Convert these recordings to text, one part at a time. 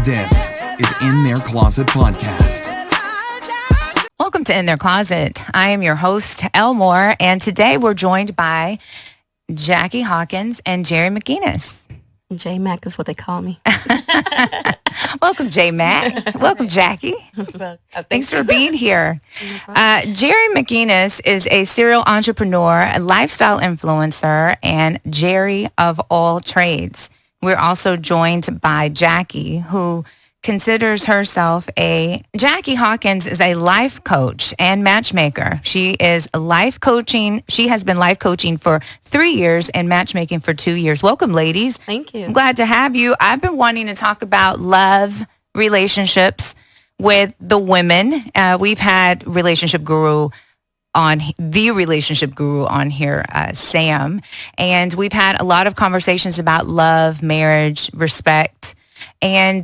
This is In Their Closet Podcast. Welcome to In Their Closet. I am your host, Elmore, and today we're joined by Jackie Hawkins and Jerri McInnis. J-Mac is what they call me. Welcome, J-Mac. Welcome, Jackie. Thanks for being here. Jerri McInnis is a serial entrepreneur, a lifestyle influencer, and Jerri of all trades. We're also joined by Jackie, who considers herself Jackie Hawkins is a life coach and matchmaker. She is life coaching. She has been life coaching for 3 years and matchmaking for 2 years. Welcome, ladies. Thank you. I'm glad to have you. I've been wanting to talk about love, relationships with the women. We've had relationship guru on here, Sam, and we've had a lot of conversations about love, marriage, respect. And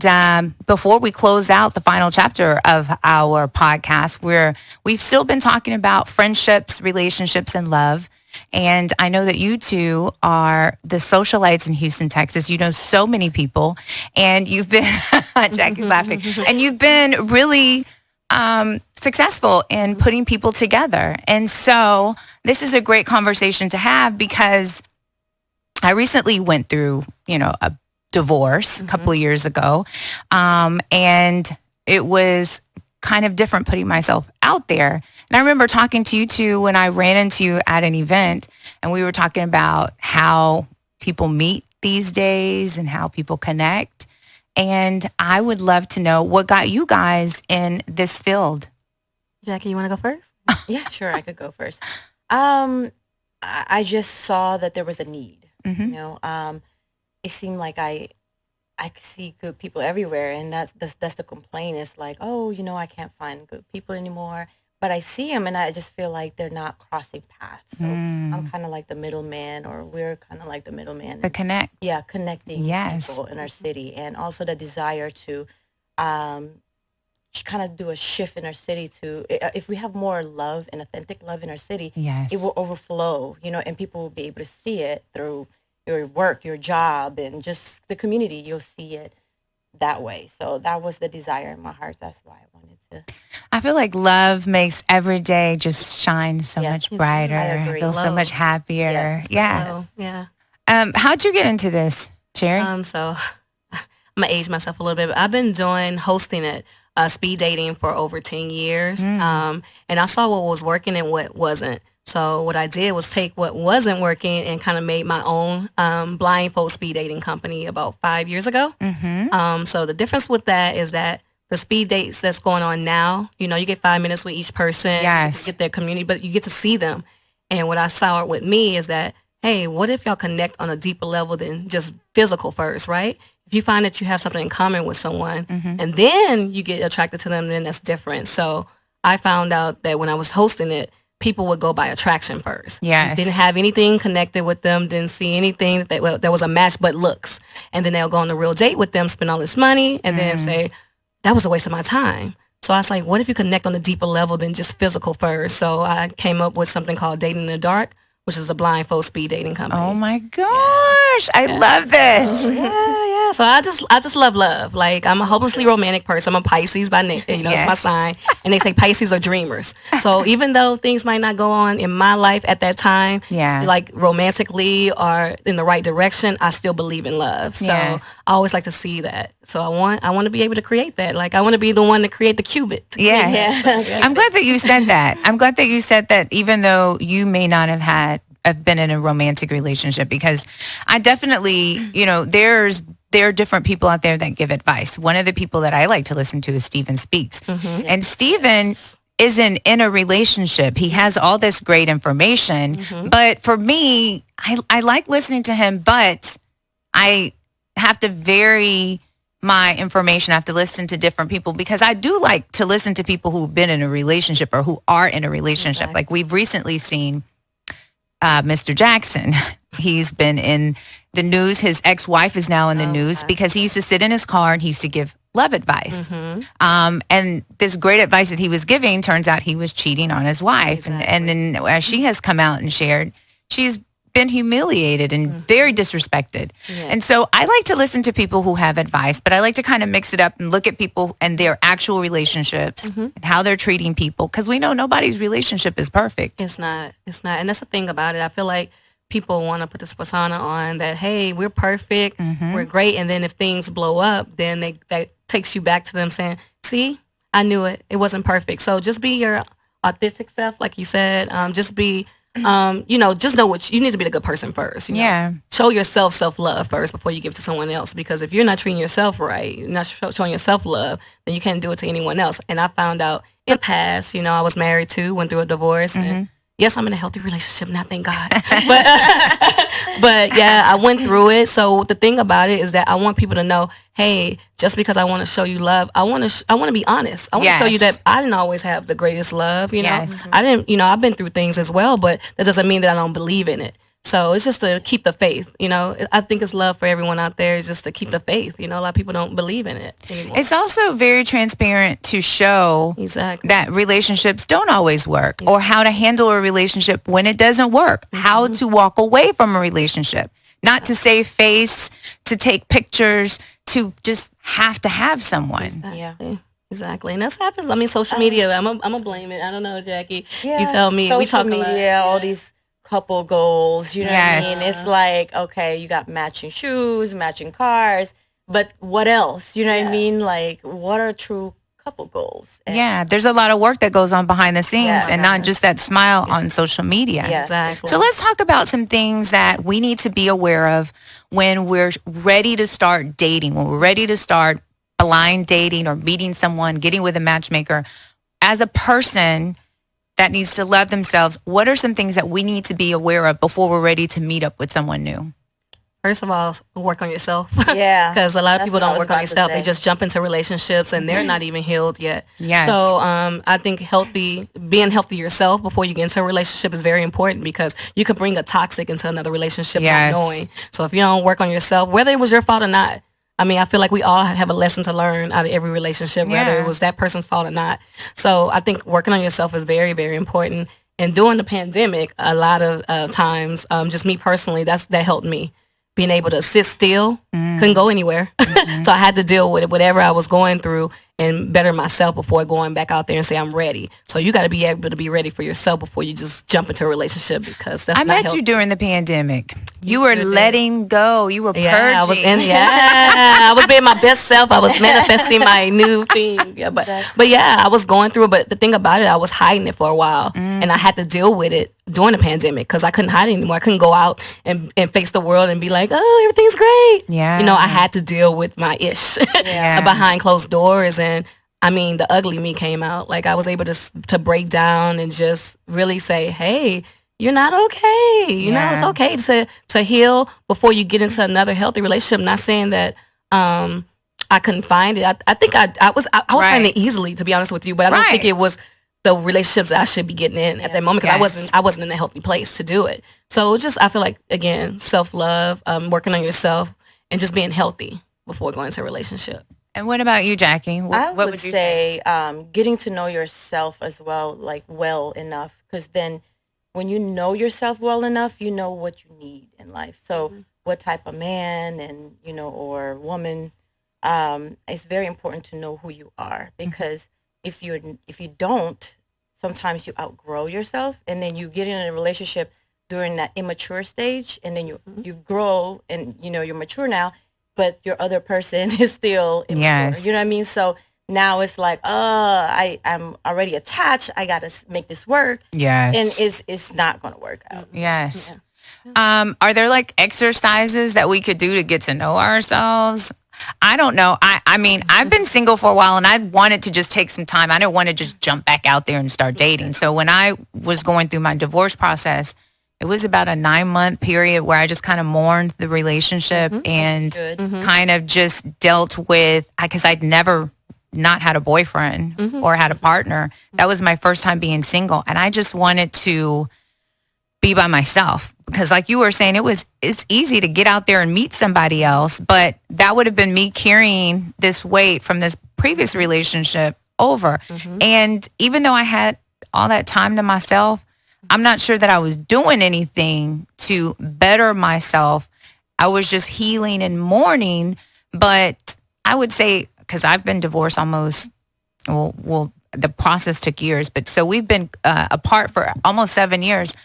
before we close out the final chapter of our podcast, we've still been talking about friendships, relationships, and love. And I know that you two are the socialites in Houston, Texas. You know so many people, and you've been Jackie's laughing, and you've been really successful in putting people together. And so this is a great conversation to have because I recently went through, a divorce a couple of years ago. And it was kind of different putting myself out there. And I remember talking to you two when I ran into you at an event, and we were talking about how people meet these days and how people connect. And I would love to know what got you guys in this field. Jackie, you want to go first? Yeah, sure. I could go first. I just saw that there was a need, it seemed like I see good people everywhere, and that's the complaint. It's like, I can't find good people anymore. But I see them, and I just feel like they're not crossing paths. So I'm kind of like the middleman, or we're kind of like the middleman. The connect. Yeah, connecting people in our city, and also the desire to kind of do a shift in our city to, if we have more love and authentic love in our city, it will overflow, and people will be able to see it through your work, your job, and just the community. You'll see it that way. So that was the desire in my heart. That's why I wanted to. I feel like love makes every day just shine so much brighter. I agree. Feel so much happier. Yes. Yeah. How'd you get into this, Jerri? So I'm going to age myself a little bit, but I've been hosting it, speed dating for over 10 years. And I saw what was working and what wasn't. So what I did was take what wasn't working and kind of made my own blindfold speed dating company about 5 years ago. So the difference with that is that the speed dates that's going on now, you get 5 minutes with each person, you get their community, but you get to see them. And what I saw with me is that, hey, what if y'all connect on a deeper level than just physical first, right? If you find that you have something in common with someone and then you get attracted to them, then that's different. So I found out that when I was hosting it, people would go by attraction first. Yes. Didn't have anything connected with them, didn't see anything that was a match but looks. And then they'll go on a real date with them, spend all this money, and then say, that was a waste of my time. So I was like, what if you connect on a deeper level than just physical first? So I came up with something called Dating in the Dark, which is a blindfold speed dating company. Oh my gosh. I love this. Yeah. So I just love love. Like, I'm a hopelessly romantic person. I'm a Pisces by nature, it's my sign. And they say Pisces are dreamers. So even though things might not go on in my life at that time, like romantically or in the right direction, I still believe in love. So I always like to see that. So I want to be able to create that. Like, I want to be the one to create the qubit. I'm glad that you said that. I'm glad that you said that, even though you may not have been in a romantic relationship, because I definitely, there are different people out there that give advice. One of the people that I like to listen to is Steven Speaks. And Steven isn't in a relationship. He has all this great information. But for me, I like listening to him, but I have to vary my information. I have to listen to different people, because I do like to listen to people who've been in a relationship or who are in a relationship. Exactly. Like, we've recently seen Mr. Jackson. He's been in the news. His ex-wife is now in the news because he used to sit in his car and he used to give love advice. And this great advice that he was giving, turns out he was cheating on his wife. And then as she has come out and shared, she's been humiliated and very disrespected. And so I like to listen to people who have advice, but I like to kind of mix it up and look at people and their actual relationships and how they're treating people, because we know nobody's relationship is perfect. It's not. And that's the thing about it. I feel like people want to put this persona on that, hey, we're perfect, we're great. And then if things blow up, then that takes you back to them saying, see, I knew it. It wasn't perfect. So just be your authentic self, like you said. Just be, just know what you need to be the good person first. Yeah. Show yourself self-love first before you give to someone else. Because if you're not treating yourself right, you're not showing yourself love, then you can't do it to anyone else. And I found out in the past, I was married too, went through a divorce, and yes, I'm in a healthy relationship now, thank God. But yeah, I went through it. So the thing about it is that I want people to know, hey, just because I want to show you love, I want to be honest. I want to show you that I didn't always have the greatest love. I didn't. I've been through things as well, but that doesn't mean that I don't believe in it. So it's just to keep the faith. I think it's love for everyone out there, just to keep the faith. A lot of people don't believe in it anymore. It's also very transparent to show that relationships don't always work, or how to handle a relationship when it doesn't work, how to walk away from a relationship, not to save face, to take pictures, to just have to have someone. Exactly. And that happens. I mean, social media, I'm gonna blame it. I don't know, Jackie. You tell me. Social we talk media, all these couple goals, what I mean? Yes. It's like, okay, you got matching shoes, matching cars, but what else? What I mean? Like, what are true couple goals? And there's a lot of work that goes on behind the scenes, and not just that smile on social media. Exactly. So let's talk about some things that we need to be aware of when we're ready to start dating, when we're ready to start blind dating or meeting someone, getting with a matchmaker. As a person that needs to love themselves, what are some things that we need to be aware of before we're ready to meet up with someone new? First of all, work on yourself. Yeah. Because a lot of people That's what I don't was work on about to yourself. They say. just jump into relationships and they're not even healed yet. Yes. So I think being healthy yourself before you get into a relationship is very important, because you could bring a toxic into another relationship not knowing. So if you don't work on yourself, whether it was your fault or not, I mean, I feel like we all have a lesson to learn out of every relationship, whether it was that person's fault or not. So I think working on yourself is very, very important. And during the pandemic, a lot of times, just me personally, that helped me. Being able to sit still, couldn't go anywhere. So I had to deal with it, whatever I was going through, and better myself before going back out there and say I'm ready. So you got to be able to be ready for yourself before you just jump into a relationship, because that's I not met healthy. you during the pandemic. You were letting go. You were purging. I was I was being my best self. I was manifesting my new thing. But I was going through it. But the thing about it, I was hiding it for a while, and I had to deal with it during the pandemic, because I couldn't hide it anymore. I couldn't go out and face the world and be like, oh, everything's great. Yeah. I had to deal with my ish behind closed doors. And I mean, the ugly me came out. Like, I was able to break down and just really say, hey, you're not okay. It's okay to heal before you get into another healthy relationship. Not saying that I couldn't find it. I think I was finding it easily, to be honest with you, but I don't think it was the relationships that I should be getting in at that moment, because I wasn't in a healthy place to do it. So I feel like, again, self-love, working on yourself, and just being healthy before going into a relationship. And what about you, Jackie? I What would you say getting to know yourself as well, like well enough, because then when you know yourself well enough, you know what you need in life. So what type of man and, or woman, it's very important to know who you are, because if you don't, sometimes you outgrow yourself, and then you get in a relationship during that immature stage, and then you grow and you're mature now, but your other person is still immature. Yes. You know what I mean? So now it's like, I'm already attached. I got to make this work. Yes. And it's not going to work out. Yes. Yeah. Are there like exercises that we could do to get to know ourselves? I don't know. I mean, I've been single for a while, and I wanted to just take some time. I didn't want to just jump back out there and start dating. So when I was going through my divorce process, it was about a 9-month period where I just kind of mourned the relationship and kind of just dealt with, because I'd never not had a boyfriend or had a partner. That was my first time being single. And I just wanted to be by myself, because like you were saying, it's easy to get out there and meet somebody else, but that would have been me carrying this weight from this previous relationship over. And even though I had all that time to myself, I'm not sure that I was doing anything to better myself. I was just healing and mourning. But I would say, because I've been divorced almost, well, the process took years, but so we've been apart for almost 7 years.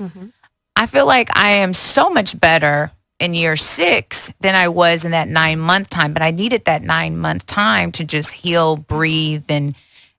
I feel like I am so much better in year 6 than I was in that 9-month time, but I needed that 9-month time to just heal, breathe, and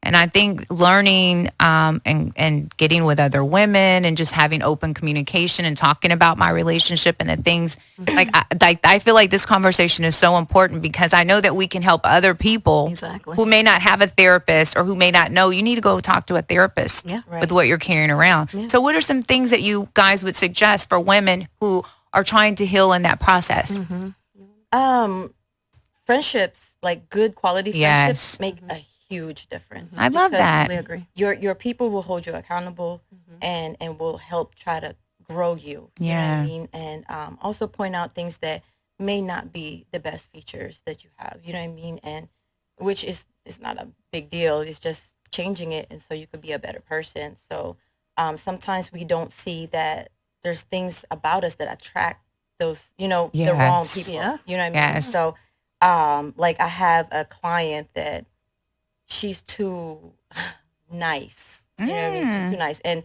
I think learning and getting with other women and just having open communication and talking about my relationship and the things I feel like this conversation is so important because I know that we can help other people who may not have a therapist or who may not know. You need to go talk to a therapist with what you're carrying around. Yeah. So what are some things that you guys would suggest for women who are trying to heal in that process? Friendships, like good quality friendships, make a huge difference. I love that. I agree. Your people will hold you accountable and will help try to grow you. You know what I mean? And also point out things that may not be the best features that you have. You know what I mean? And which is not a big deal. It's just changing it and so you could be a better person. So sometimes we don't see that there's things about us that attract those, the wrong people. Yeah. You know what I mean? So like I have a client that she's too nice. You know what I mean? She's too nice. And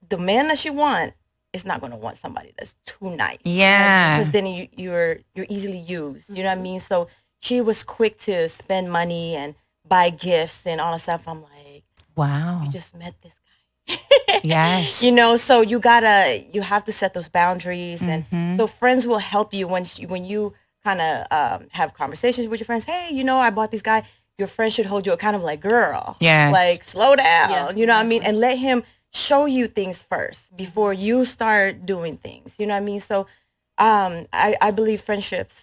the man that she wants is not going to want somebody that's too nice. Yeah. Because then you're easily used. You know what I mean? So she was quick to spend money and buy gifts and all that stuff. I'm like, wow. You just met this guy. Yes. So you have to set those boundaries. And so friends will help you when you kind of have conversations with your friends. Hey, I bought this guy. Your friend should hold you accountable. Like, girl, like slow down. Yeah, you know what I mean? And let him show you things first before you start doing things. You know what I mean? So I believe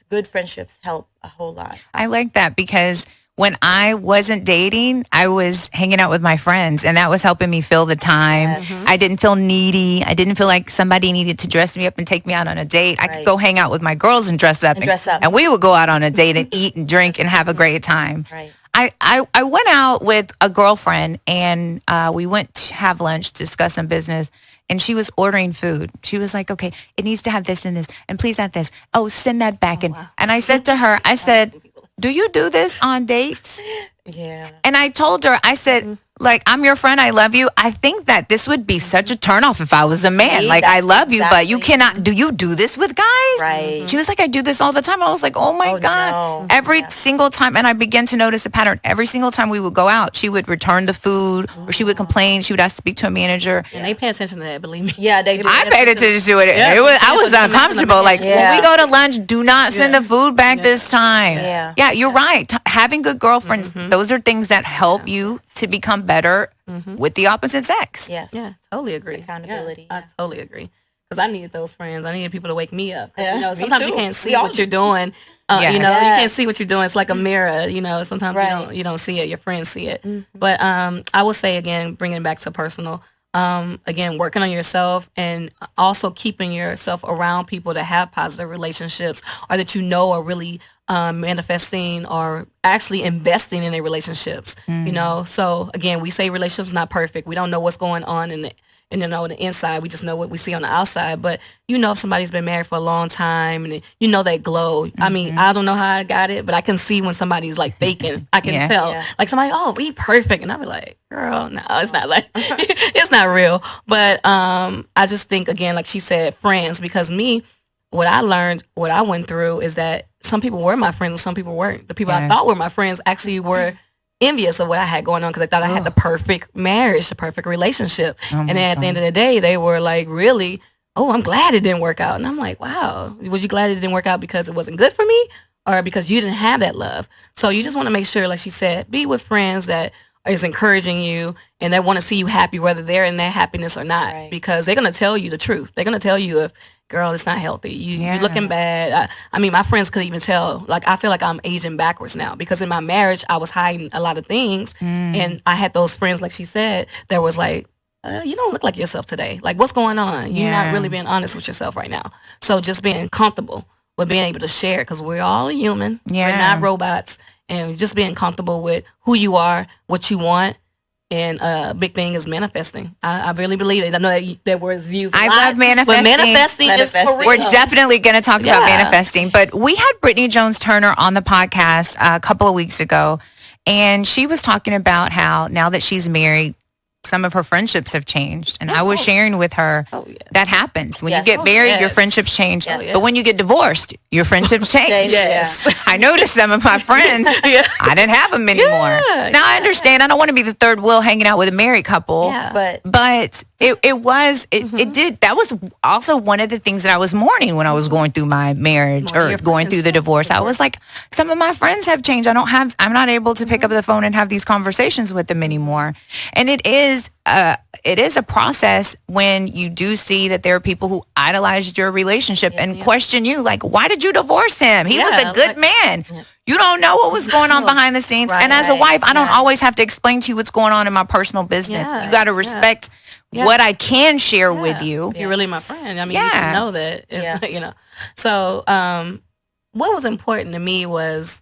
good friendships help a whole lot. I like that because when I wasn't dating, I was hanging out with my friends and that was helping me fill the time. Yes. I didn't feel needy. I didn't feel like somebody needed to dress me up and take me out on a date. I could go hang out with my girls and dress up. And we would go out on a date and eat and drink and have a great time. Right. I went out with a girlfriend and we went to have lunch, discuss some business. And she was ordering food. She was like, okay, it needs to have this and this. And please add this. Oh, send that back. And I said to her, I said, do you do this on dates? Yeah. And I told her, I said, like, I'm your friend. I love you. I think that this would be such a turnoff if I was a man. Like, I love you, but you cannot. Do you do this with guys? Right. She was like, I do this all the time. I was like, oh my God. No. Every single time. And I began to notice a pattern. Every single time we would go out, she would return the food or she would complain. She would have to speak to a manager. And they pay attention to that, believe me. Yeah, I paid attention to it. I was uncomfortable. Like, when we go to lunch, do not send the food back this time. Yeah, you're right. Having good girlfriends, those are things that help you to become better with the opposite sex. Yes. Yeah, totally agree. Accountability. I totally agree. Because I needed those friends. I needed people to wake me up. Yeah, sometimes you can't see what you're doing. You can't see what you're doing. It's like a mirror. Sometimes you don't see it. Your friends see it. But I would say, again, bringing it back to personal, again, working on yourself and also keeping yourself around people that have positive relationships or that are really manifesting or actually investing in their relationships. So again, we say relationships not perfect. We don't know what's going on in the inside. We just know what we see on the outside. But if somebody's been married for a long time and they glow. I mean, I don't know how I got it, but I can see when somebody's like faking. I can tell. Yeah. Like somebody, we perfect, and I'll be like, girl, no, it's not like it's not real. But I just think, again, like she said, friends, because what I learned, what I went through is that some people were my friends and some people weren't. The people I thought were my friends actually were envious of what I had going on because I thought I had the perfect marriage, the perfect relationship. And then at the end of the day, they were like, really, I'm glad it didn't work out. And I'm like, wow, was you glad it didn't work out because it wasn't good for me or because you didn't have that love? So you just want to make sure, like she said, be with friends that is encouraging you and they want to see you happy, whether they're in their happiness or not, because they're going to tell you the truth. They're going to tell you if, girl, it's not healthy. You're looking bad. I mean, my friends could even tell, like, I feel like I'm aging backwards now because in my marriage, I was hiding a lot of things. And I had those friends, like she said, that was like, you don't look like yourself today. Like, what's going on? You're not really being honest with yourself right now. So just being comfortable with being able to share because we're all human. We're not robots. And just being comfortable with who you are, what you want, And a big thing is manifesting. I really believe it. I know that word's used a lot, love manifesting. but manifesting is for real. We're definitely going to talk about manifesting. But we had Brittany Jones Turner on the podcast a couple of weeks ago, and she was talking about how now that she's married, some of her friendships have changed. And I was sharing with her that happens. When you get married, your friendships change. But when you get divorced, your friendships change. I noticed some of my friends, I didn't have them anymore. Now I understand. I don't want to be the third wheel hanging out with a married couple. But it did. That was also one of the things that I was mourning when I was going through my marriage or going through the divorce. I was like, some of my friends have changed. I'm not able to pick up the phone and have these conversations with them anymore. And it is a process when you do see that there are people who idolized your relationship and question you, like, why did you divorce him? He was a good man. You don't know what was going on behind the scenes. And as a wife, I don't always have to explain to you what's going on in my personal business. You got to respect what I can share with you. If you're really my friend, I mean, you should know that. It's, So what was important to me was,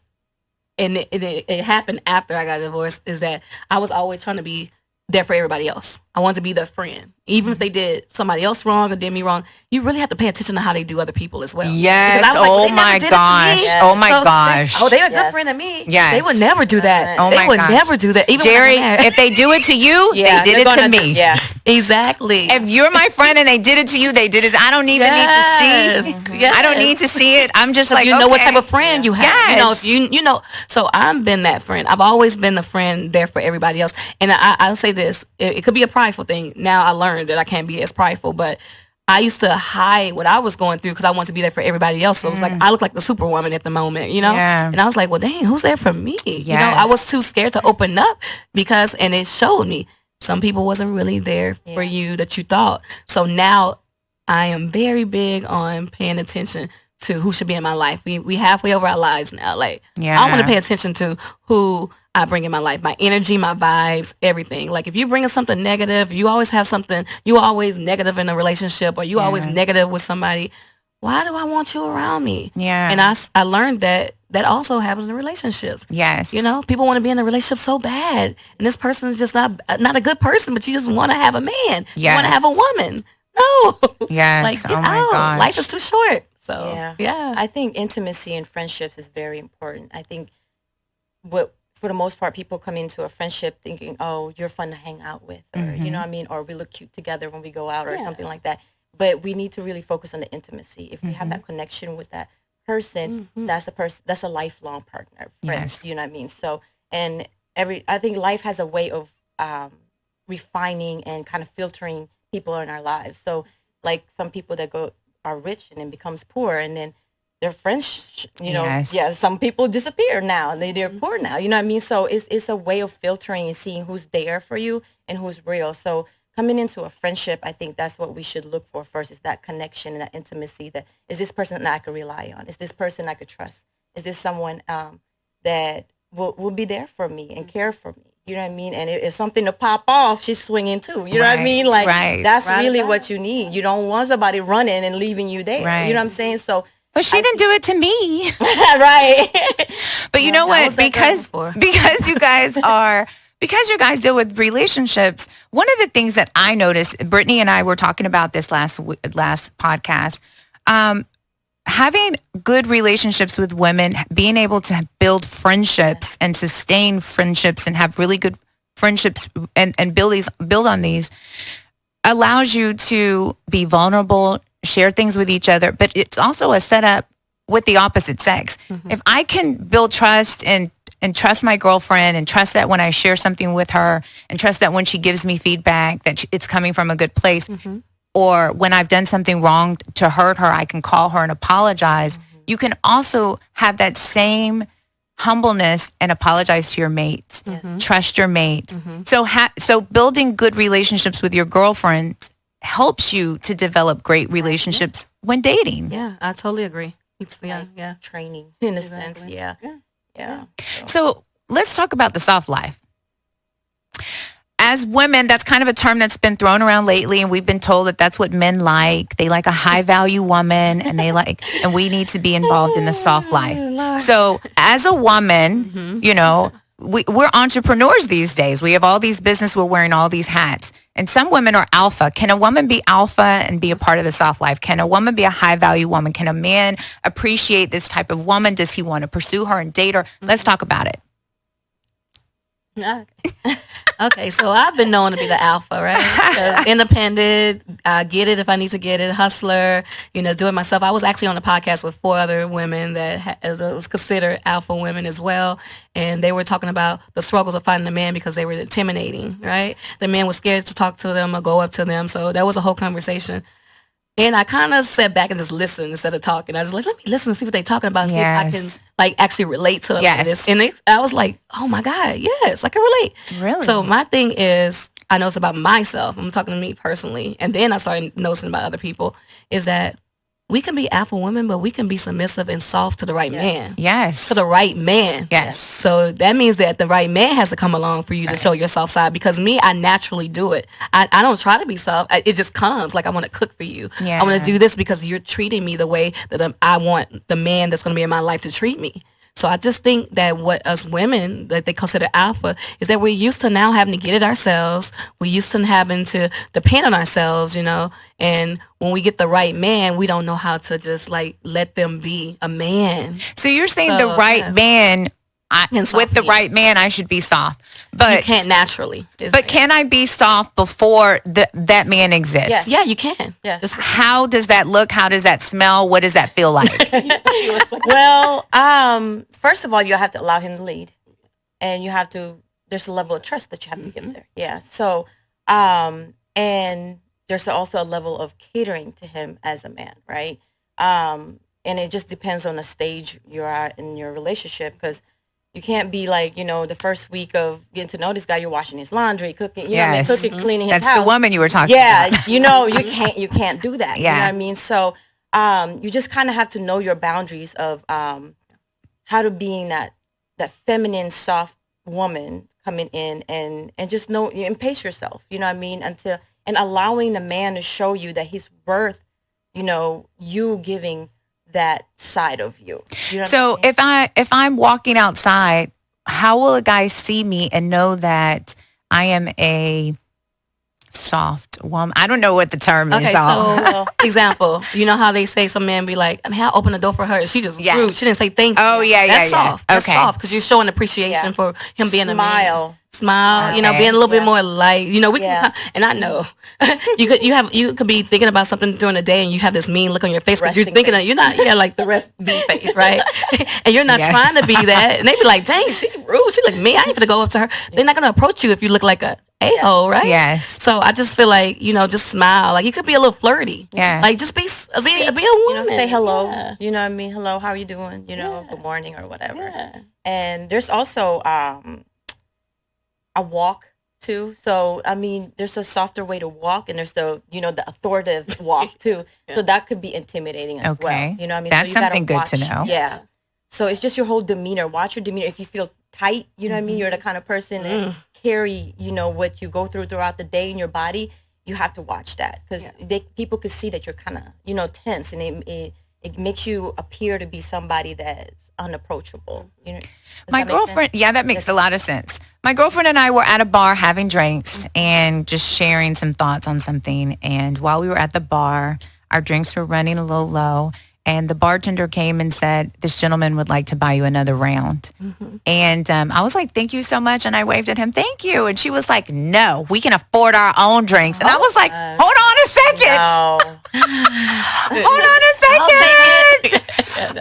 and it happened after I got divorced, is that I was always trying to be there for everybody else. I wanted to be their friend. Even if they did somebody else wrong or did me wrong, you really have to pay attention to how they do other people as well. Yes. Oh my gosh. Oh my gosh. They're a good friend to me. Yes. They would never do that. Oh my gosh. They would never do that. Even Jerry, if they do it to you, they did it to me. Exactly. If you're my friend and they did it to you, they did it. I don't even need to see. I don't need to see it. I'm just like, you know what type of friend you have. You know, so I've been that friend. I've always been the friend there for everybody else. And I'll say this, it could be a prideful thing. Now I learned that I can't be as prideful, but I used to hide what I was going through because I wanted to be there for everybody else. So it was like, I look like the superwoman at the moment, and I was like, well, dang, who's there for me? I was too scared to open up and it showed me some people wasn't really there for you that you thought. So now I am very big on paying attention to who should be in my life. We halfway over our lives now. Like, I want to pay attention to who I bring in my life, my energy, my vibes, everything. Like, if you bring in something negative, you always have something, you always negative in a relationship, or you always negative with somebody, why do I want you around me? And I learned that also happens in relationships. People want to be in a relationship so bad, and this person is just not a good person, but you just want to have a man. You want to have a woman. No. Like, get out. Gosh. Life is too short. So, I think intimacy in friendships is very important. I think for the most part, people come into a friendship thinking, oh, you're fun to hang out with, or, you know what I mean? Or we look cute together when we go out or something like that. But we need to really focus on the intimacy. If we have that connection with that person, that's a lifelong partner, friends, you know what I mean? So, and I think life has a way of refining and kind of filtering people in our lives. So, like, some people that are rich and then becomes poor, and then their friends, some people disappear now and they're poor now, you know what I mean? So it's a way of filtering and seeing who's there for you and who's real. So coming into a friendship, I think that's what we should look for first, is that connection and that intimacy. That is this person that I could rely on? Is this person I could trust? Is this someone that will be there for me and care for me? You know what I mean? And it's something to pop off, she's swinging too. You know what I mean? Like, that's really what you need. You don't want somebody running and leaving you there. You know what I'm saying? So, but she didn't do it to me. Right. But you know what? Because you guys deal with relationships, one of the things that I noticed, Brittany and I were talking about this last podcast, having good relationships with women, being able to build friendships and sustain friendships and have really good friendships and build on these allows you to be vulnerable, share things with each other, but it's also a setup with the opposite sex. If I can build trust and trust my girlfriend and trust that when I share something with her and trust that when she gives me feedback that it's coming from a good place, or when I've done something wrong to hurt her, I can call her and apologize. You can also have that same humbleness and apologize to your mates, trust your mates. So building good relationships with your girlfriends helps you to develop great relationships when dating. Yeah, I totally agree. It's training in a sense. So let's talk about the soft life. As women, that's kind of a term that's been thrown around lately, and we've been told that that's what men like. They like a high value woman, and and we need to be involved in the soft life. So as a woman, we're entrepreneurs these days. We have all these business. We're wearing all these hats. And some women are alpha. Can a woman be alpha and be a part of the soft life? Can a woman be a high value woman? Can a man appreciate this type of woman? Does he want to pursue her and date her? Let's talk about it. Okay, so I've been known to be the alpha, right? Independent, get it if I need to get it, hustler, do it myself. I was actually on a podcast with 4 other women that was considered alpha women as well, and they were talking about the struggles of finding a man because they were intimidating, right? The man was scared to talk to them or go up to them, so that was a whole conversation. And I kind of sat back and just listened instead of talking. I was like, let me listen and see what they're talking about, see if I can actually relate to this. And I was like, oh my God, yes, I can relate. Really? So my thing is, I know it's about myself. I'm talking to me personally. And then I started noticing about other people is that we can be alpha women, but we can be submissive and soft to the right man. Yes. To the right man. Yes. So that means that the right man has to come along for you to show your soft side. Because me, I naturally do it. I don't try to be soft. It just comes. Like, I want to cook for you. Yeah. I want to do this because you're treating me the way that I want the man that's going to be in my life to treat me. So I just think that what us women that they consider alpha is that we're used to now having to get it ourselves. We're used to having to depend on ourselves, and when we get the right man, we don't know how to just let them be a man. So you're saying the right man, with the right man, I should be soft. But you can't naturally. But can I be soft before that man exists? Yes. Yeah, you can. Yes. How does that look? How does that smell? What does that feel like? Well, first of all, you have to allow him to lead. And there's a level of trust that you have to give there. Yeah. So, and there's also a level of catering to him as a man, right? And it just depends on the stage you're at in your relationship, because you can't be like, the first week of getting to know this guy, you're washing his laundry, cooking, cooking, cleaning his house. That's the woman you were talking about. Yeah, you can't do that. Yeah. You know what I mean? So you just kind of have to know your boundaries of how to being that feminine, soft woman coming in and just know and pace yourself, you know what I mean? And allowing the man to show you that he's worth, you giving that side of you. You know so if I'm walking outside, how will a guy see me and know that I am a soft woman? I don't know what the term is. Okay, so example, you know how they say some men be like, I opened the door for her. She just rude. She didn't say thank you. Oh yeah, That's soft. Okay. That's soft because you're showing appreciation for him being a man. Smile, Okay. being a little bit more light. We can, and I know you could be thinking about something during the day, and you have this mean look on your face because you're thinking that you're not, like the rest be face, right? And you're not trying to be that, and they be like, "Dang, she rude. She look mean. I ain't gonna go up to her." They're not gonna approach you if you look like a a-hole, right? Yes. So I just feel like just smile. Like you could be a little flirty. Yeah. Like just be a woman. say hello. Yeah. You know what I mean? Hello, how are you doing? Good morning or whatever. Yeah. And there's also a walk too. So I mean, there's a softer way to walk, and there's the the authoritative walk too. So that could be intimidating as well. You know what I mean? That's so something good to know. Yeah. So it's just your whole demeanor. Watch your demeanor. If you feel tight, you know what I mean? You're the kind of person that carry, what you go throughout the day in your body. You have to watch that because people could see that you're kind of, tense, and it makes you appear to be somebody that's unapproachable. My girlfriend, that makes a lot of sense. My girlfriend and I were at a bar having drinks and just sharing some thoughts on something. And while we were at the bar, our drinks were running a little low. And the bartender came and said, "This gentleman would like to buy you another round." And I was like, "Thank you so much." And I waved at him, "Thank you." And she was like, "No, we can afford our own drinks." And I was like, "Hold on a second. No. Hold on a second.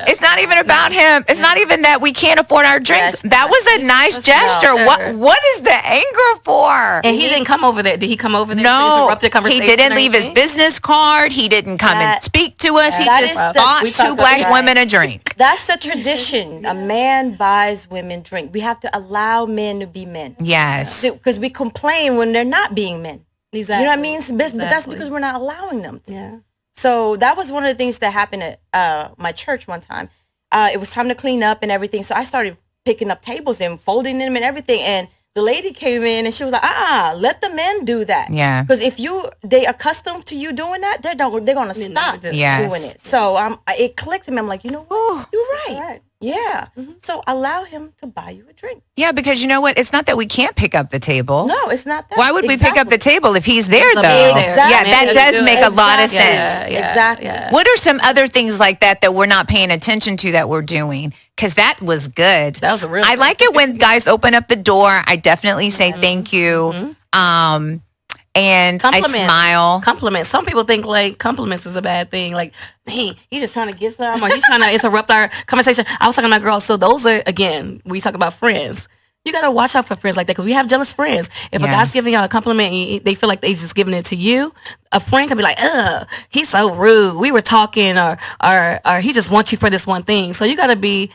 It's not even about him. It's not even that we can't afford our drinks. That was a nice gesture. What is the anger for?" And he didn't come over there. Did he come over there? No, interrupt the conversation? He didn't leave his business card. He didn't come and speak to us. He just bought two black women a drink. That's the tradition. A man buys women drink. We have to allow men to be men. Yes. Because we complain when they're not being men. Exactly. You know what I mean? But that's because we're not allowing them to. Yeah. So that was one of the things that happened at my church one time. It was time to clean up and everything. So I started picking up tables and folding them and everything. And the lady came in and she was like, let the men do that. Yeah. Because if they accustomed to you doing that, they're going to stop doing it. So it clicked to me. I'm like, you know what? You're right. Yeah. So allow him to buy you a drink. Yeah, because you know what? It's not that we can't pick up the table. No, it's not that. Why would we pick up the table if he's there, though? Exactly. Yeah, that does make a lot of sense. Exactly. What are some other things like that we're not paying attention to that we're doing? Because that was good. That was a real. I like it when guys open up the door. I definitely say thank you. And I smile. Compliments. Some people think like compliments is a bad thing. Like, hey, he's just trying to get some, or he's trying to interrupt our conversation. I was talking to my girl. So those are, again, we talk about friends. You got to watch out for friends like that because we have jealous friends. If a guy's giving you a compliment and they feel like they just giving it to you, a friend can be like, ugh, he's so rude. We were talking or he just wants you for this one thing. So you got to be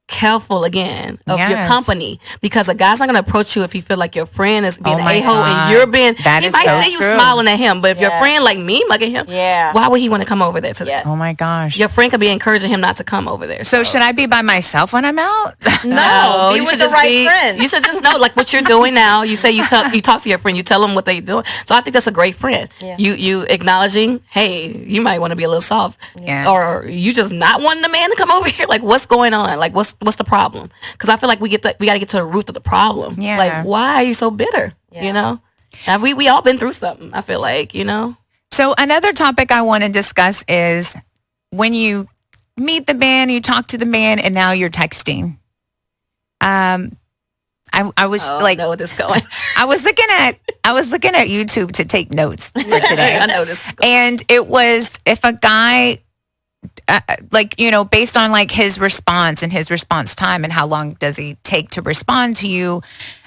careful again of your company because a guy's not going to approach you if he feel like your friend is being an a-hole and you're being, he might see you smiling at him, but if your friend like me mugging him, why would he want to come over there today? Oh my gosh. Your friend could be encouraging him not to come over there. So should I be by myself when I'm out? No, you should just be, friend. You should just know like what you're doing now. You say you talk to your friend, you tell them what they doing. So I think that's a great friend. You acknowledging, hey, you might want to be a little soft or you just not wanting the man to come over here. Like what's going on? Like what's the problem? Because I feel like we got to get to the root of the problem. Yeah. Like, why are you so bitter? You know, and we all been through something. I feel like, you know. So another topic I want to discuss is when you meet the man, you talk to the man, and now you're texting. I was like, I know where this going. I was looking at YouTube to take notes for today. I know this. And it was if a guy. Like, you know, based on like his response and his response time and how long does he take to respond to you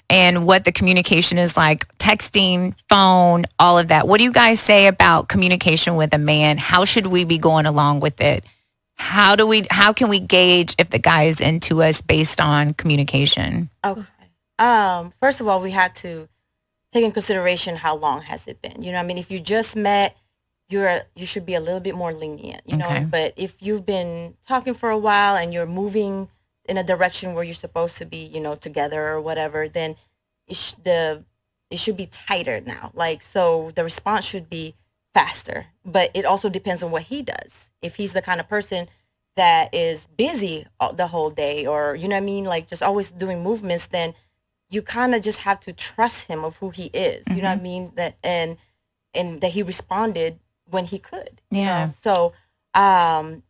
and what the communication is like, texting, phone, all of that. What do you guys say about communication with a man? How should we be going along with it? How can we gauge if the guy is into us based on communication? Okay. First of all, we had to take in consideration how long has it been. You know, I mean, if you just met, you should be a little bit more lenient, you know, but if you've been talking for a while and you're moving in a direction where you're supposed to be, you know, together or whatever, then it should be tighter now. Like, so the response should be faster, but it also depends on what he does. If he's the kind of person that is busy the whole day or, you know what I mean, like just always doing movements, then you kind of just have to trust him of who he is, you know what I mean? That, and that he responded when he could, you know? So, but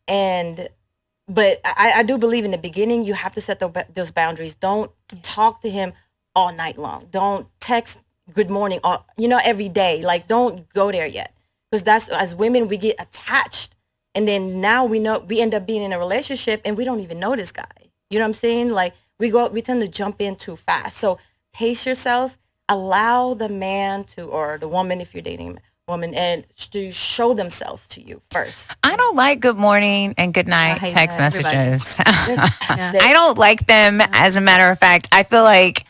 I do believe in the beginning, you have to set those boundaries. Don't talk to him all night long. Don't text good morning, you know, every day. Like, don't go there yet. Because that's, as women, we get attached. And then now we end up being in a relationship and we don't even know this guy. You know what I'm saying? Like, we tend to jump in too fast. So pace yourself, allow the man or the woman, if you're dating woman, and to show themselves to you first. I don't like good morning and good night text messages. I don't like them. As a matter of fact, I feel like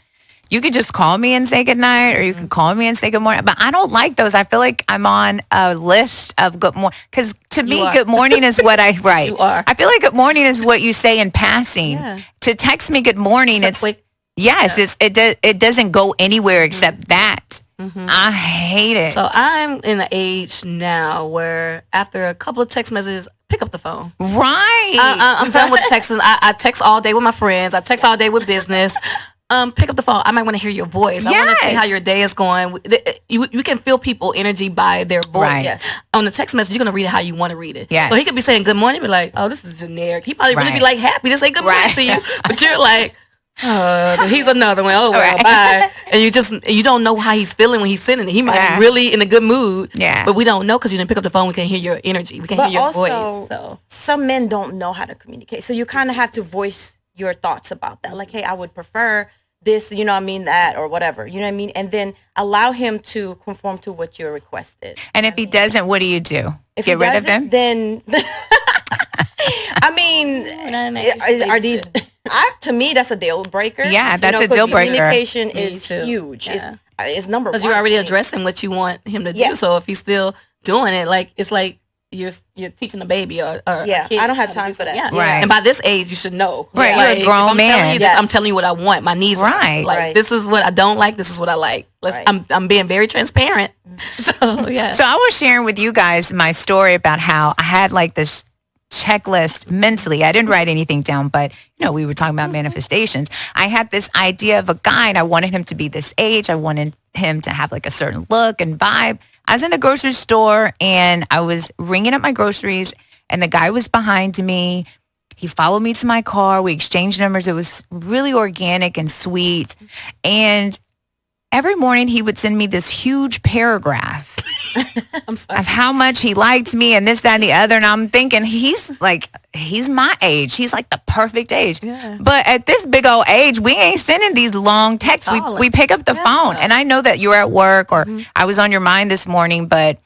you could just call me and say good night, or you can call me and say good morning. But I don't like those. I feel like I'm on a list of good morning. Because to me, good morning is what I write. You are. I feel like good morning is what you say in passing. Yeah. To text me good morning, it's quick. Yes, it doesn't go anywhere except that. I hate it. So I'm in an age now where after a couple of text messages, pick up the phone. Right. I'm done with texting. I text all day with my friends. I text all day with business. Pick up the phone. I might want to hear your voice. I want to see how your day is going. You can feel people energy by their voice. Right. Yes. On the text message, you're going to read it how you want to read it. Yes. So he could be saying good morning, be like, oh, this is generic. He probably really be like happy to say good morning to you. But you're like, he's another one. Oh, well, bye. And you don't know how he's feeling when he's sending it. He might be really in a good mood. Yeah. But we don't know because you didn't pick up the phone. We can't hear your energy. We can't hear your voice. So some men don't know how to communicate. So you kind of have to voice your thoughts about that. Like, hey, I would prefer this, you know what I mean, that, or whatever. You know what I mean? And then allow him to conform to what you're requested. And if he doesn't, what do you do? Get rid of him? Then, I mean, are these... to me, that's a deal breaker. Yeah, that's a deal breaker. Communication is huge. Yeah. It's number one. Because you're already addressing what you want him to do. So if he's still doing it, like it's like you're teaching a baby or a kid. I don't have time for that. Yeah. Right. And by this age, you should know. Right. Like, you're a grown man. I'm telling you what I want. My needs. Right. Like this is what I don't like. This is what I like. I'm being very transparent. So yeah. So I was sharing with you guys my story about how I had like this checklist mentally. I didn't write anything down, but we were talking about manifestations. I had this idea of a guy, and I wanted him to be this age. I wanted him to have like a certain look and vibe. I was in the grocery store and I was ringing up my groceries, and the guy was behind me. He followed me to my car. We exchanged numbers. It was really organic and sweet. And every morning he would send me this huge paragraph of how much he liked me and this, that, and the other. And I'm thinking, he's my age. He's like the perfect age. Yeah. But at this big old age, we ain't sending these long texts. We pick up the phone. And I know that you're at work or I was on your mind this morning, but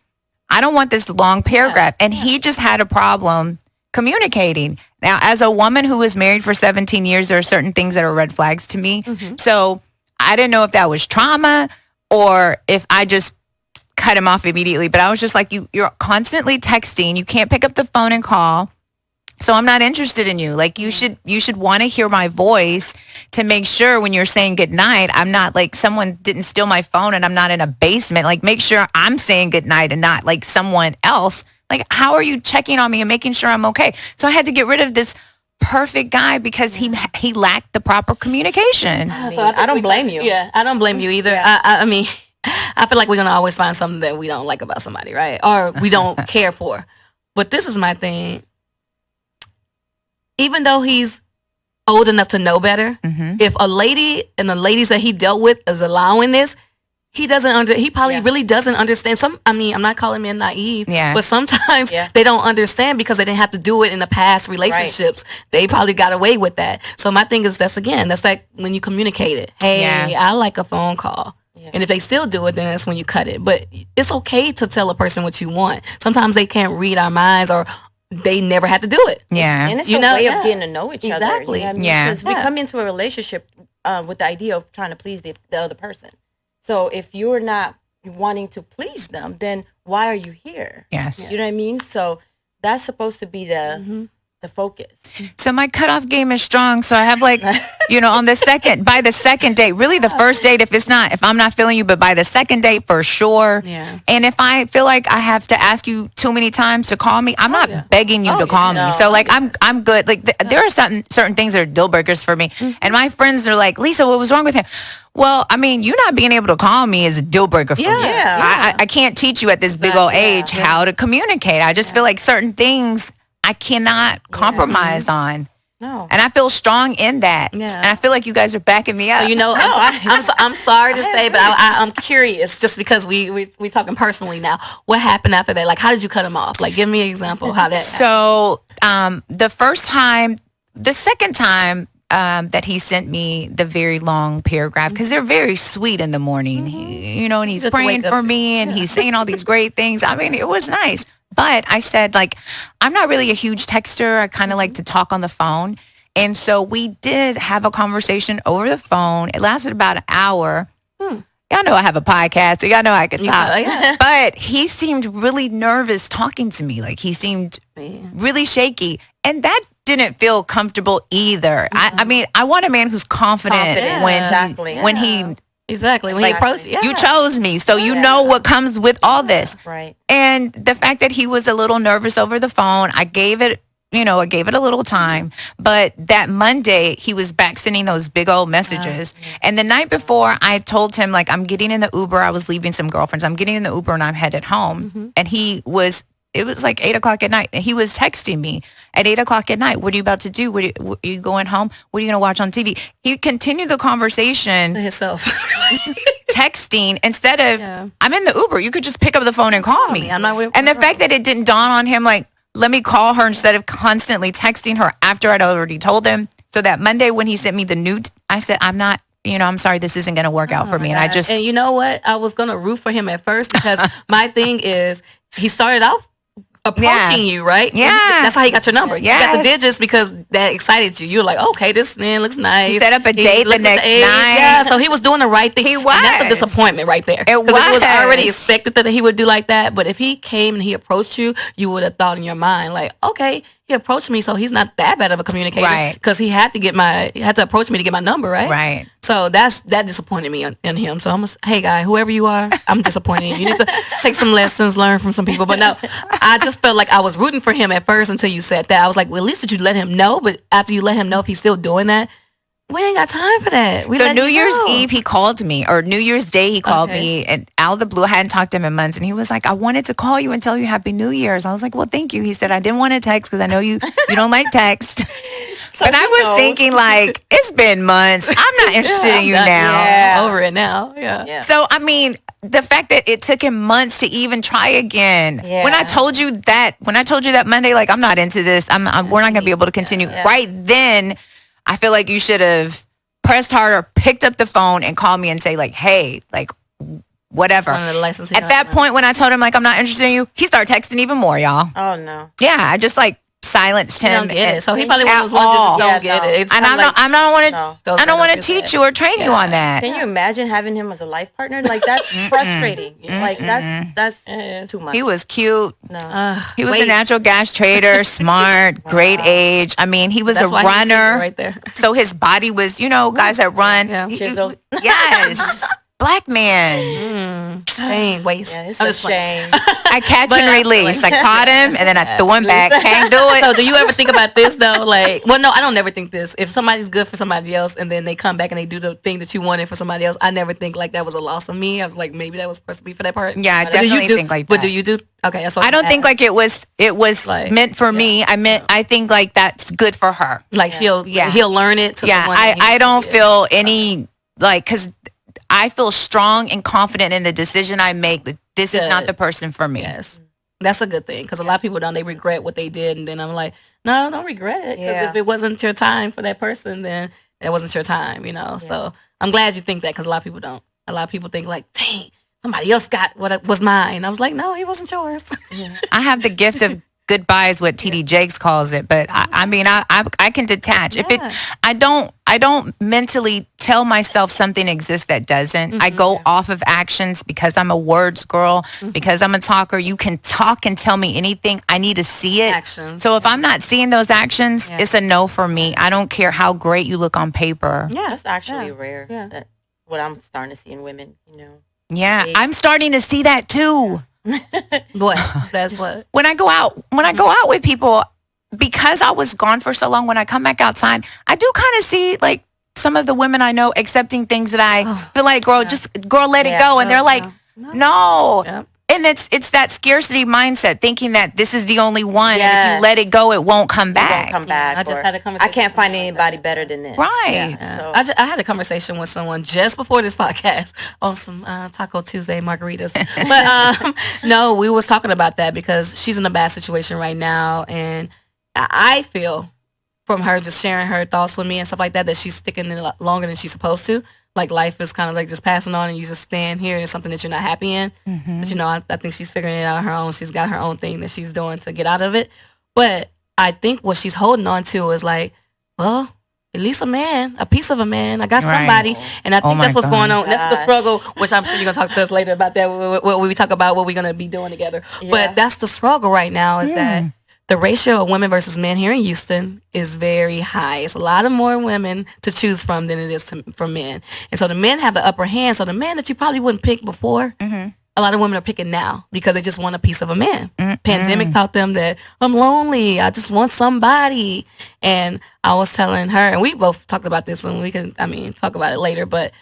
I don't want this long paragraph. And he just had a problem communicating. Now, as a woman who was married for 17 years, there are certain things that are red flags to me. So I didn't know if that was trauma or if I just cut him off immediately. But I was just like, you're constantly texting. You can't pick up the phone and call. So I'm not interested in you. Like you should want to hear my voice to make sure when you're saying goodnight, I'm not like someone didn't steal my phone and I'm not in a basement. Like make sure I'm saying goodnight and not like someone else. Like how are you checking on me and making sure I'm okay? So I had to get rid of this perfect guy because he lacked the proper communication. So I don't blame you. Yeah, I don't blame you either. Yeah. I mean, I feel like we're going to always find something that we don't like about somebody, right? Or we don't care for. But this is my thing. Even though he's old enough to know better, if a lady and the ladies that he dealt with is allowing this, he probably really doesn't understand. I'm not calling men naive, but sometimes they don't understand because they didn't have to do it in the past relationships. Right. They probably got away with that. So my thing is that's like when you communicate it. Hey, I like a phone call. Yeah. And if they still do it, then that's when you cut it. But it's okay to tell a person what you want. Sometimes they can't read our minds or they never had to do it. Yeah. And it's a way of getting to know each other. Exactly. Because we come into a relationship with the idea of trying to please the other person. So if you're not wanting to please them, then why are you here? Yes. You know what I mean? So that's supposed to be the focus. So my cutoff game is strong. So I have like, on by the second date, really the first date, if I'm not feeling you, but by the second date for sure. Yeah. And if I feel like I have to ask you too many times to call me, I'm not begging you to call me. So like, I'm good. Like there are certain things that are deal breakers for me. And my friends are like, Lisa, what was wrong with him? Well, I mean, you not being able to call me is a deal breaker for me. I can't teach you at this big old age how to communicate. I just feel like certain things I cannot compromise on. No. And I feel strong in that. Yeah. And I feel like you guys are backing me up. I'm sorry to say, but I'm curious just because we talking personally now. What happened after that? Like, how did you cut him off? Like, give me an example of how that So, the second time that he sent me the very long paragraph, because they're very sweet in the morning, and he's praying for me and he's saying all these great things. I mean, it was nice. But I said, like, I'm not really a huge texter. I kind of like to talk on the phone. And so we did have a conversation over the phone. It lasted about an hour. Y'all know I have a podcast, so y'all know I can talk. But he seemed really nervous talking to me. Like, he seemed really shaky. And that didn't feel comfortable either. I mean, I want a man who's confident when he... Exactly. When he approached, you chose me, so you know what comes with all this. Right. And the fact that he was a little nervous over the phone, I gave it a little time. But that Monday, he was back sending those big old messages. And the night before, I told him, like, I'm getting in the Uber. I was leaving some girlfriends. I'm getting in the Uber and I'm headed home. And it was like 8 o'clock at night. And he was texting me at 8 o'clock at night. What are you about to do? Are you going home? What are you going to watch on TV? He continued the conversation himself, texting instead of, I'm in the Uber. You could just pick up the phone and call me. I'm not and the fact that it didn't dawn on him, like, let me call her instead of constantly texting her after I'd already told him. So that Monday when he sent me the nude, I said, I'm sorry, this isn't going to work out for me. And you know what? I was going to root for him at first because my thing is he started off approaching you, right? Yeah. That's how he got your number. You got the digits because that excited you. You're like, okay, this man looks nice. He set up a date the next night. Yeah, so he was doing the right thing. He was. And that's a disappointment right there. It was. It was already expected that he would do like that. But if he came and he approached you, you would have thought in your mind, like, okay, he approached me, so he's not that bad of a communicator. Right. Because he had to approach me to get my number, right? Right. So that disappointed me in him. So hey guy, whoever you are, I'm disappointed in you. You need to take some lessons, learn from some people. But no, I just felt like I was rooting for him at first until you said that. I was like, well, at least did you let him know? But after you let him know if he's still doing that, we ain't got time for that. So New Year's Eve, he called me, or New Year's Day, he called me, and out of the blue, I hadn't talked to him in months, and he was like, I wanted to call you and tell you Happy New Year's. I was like, well, thank you. He said, I didn't want to text because I know you don't like text. So but I was thinking, like, it's been months. I'm not interested in you now. Yeah, over it now. Yeah. So, I mean, the fact that it took him months to even try again. Yeah. When I told you that Monday, like, I'm not into this. We're not going to be able to continue. Yeah. Right then, I feel like you should have pressed harder, picked up the phone, and called me and say, like, hey, like, whatever. At that point, when I told him, like, I'm not interested in you, he started texting even more, y'all. Oh, no. Yeah, I just, like, silenced him. He don't get it. So he probably was one that just don't get it. And I don't want to teach you or train you on that. Can you imagine having him as a life partner? Like, that's frustrating. Like, that's too much. He was cute. No. He was a natural gas trader, smart, great age. I mean, he was a runner. Right there. So his body was, guys that run. Yeah. Yes. Black man. Pain, waste. Yeah, it's a shame. I catch and release. I caught him and then I threw him back. Can't do it. So do you ever think about this though? Like, well, no, I don't never think this. If somebody's good for somebody else and then they come back and they do the thing that you wanted for somebody else, I never think like that was a loss of me. I was like, maybe that was supposed to be for that part. Yeah, I definitely think like that. But do you do? Okay, that's what I don't think like it was like, meant for me. I think like that's good for her. Like he'll learn it. I don't feel any like, because I feel strong and confident in the decision I make that this is not the person for me. Yes. That's a good thing because a lot of people don't. They regret what they did. And then I'm like, no, don't regret it. Because if it wasn't your time for that person, then it wasn't your time, So I'm glad you think that because a lot of people don't. A lot of people think like, dang, somebody else got what was mine. I was like, no, he wasn't yours. I have the gift of goodbye is what TD Jakes calls it, but I mean I can detach. If I don't mentally tell myself something exists that doesn't. I go off of actions because I'm a words girl, because I'm a talker. You can talk and tell me anything. I need to see it. Actions. So if I'm not seeing those actions, it's a no for me. I don't care how great you look on paper. Yeah, that's actually rare. Yeah. That's what I'm starting to see in women, Yeah, I'm starting to see that too. What? That's what. When I go out with people, because I was gone for so long, when I come back outside, I do kind of see like some of the women I know accepting things that I feel like, girl, let it go. And they're like, no. Yep. And it's that scarcity mindset, thinking that this is the only one. Yes. And if you let it go, it won't come back. It won't come back. I just had a conversation. I can't find anybody better than this. Right. Yeah. So. I had a conversation with someone just before this podcast on some Taco Tuesday margaritas. But no, we was talking about that because she's in a bad situation right now. And I feel from her just sharing her thoughts with me and stuff like that she's sticking in longer than she's supposed to. Like life is kind of like just passing on and you just stand here and something that you're not happy in. But I think she's figuring it out on her own. She's got her own thing that she's doing to get out of it. But I think what she's holding on to is like, well, at least a piece of a man. I got somebody. And I think that's what's going on. That's the struggle, which I'm sure you're going to talk to us later about that when we talk about what we're going to be doing together. Yeah. But that's the struggle right now is that the ratio of women versus men here in Houston is very high. It's a lot of more women to choose from than it is for men. And so the men have the upper hand. So the man that you probably wouldn't pick before, a lot of women are picking now because they just want a piece of a man. Pandemic taught them that I'm lonely. I just want somebody. And I was telling her, and we both talked about this and we can, talk about it later, but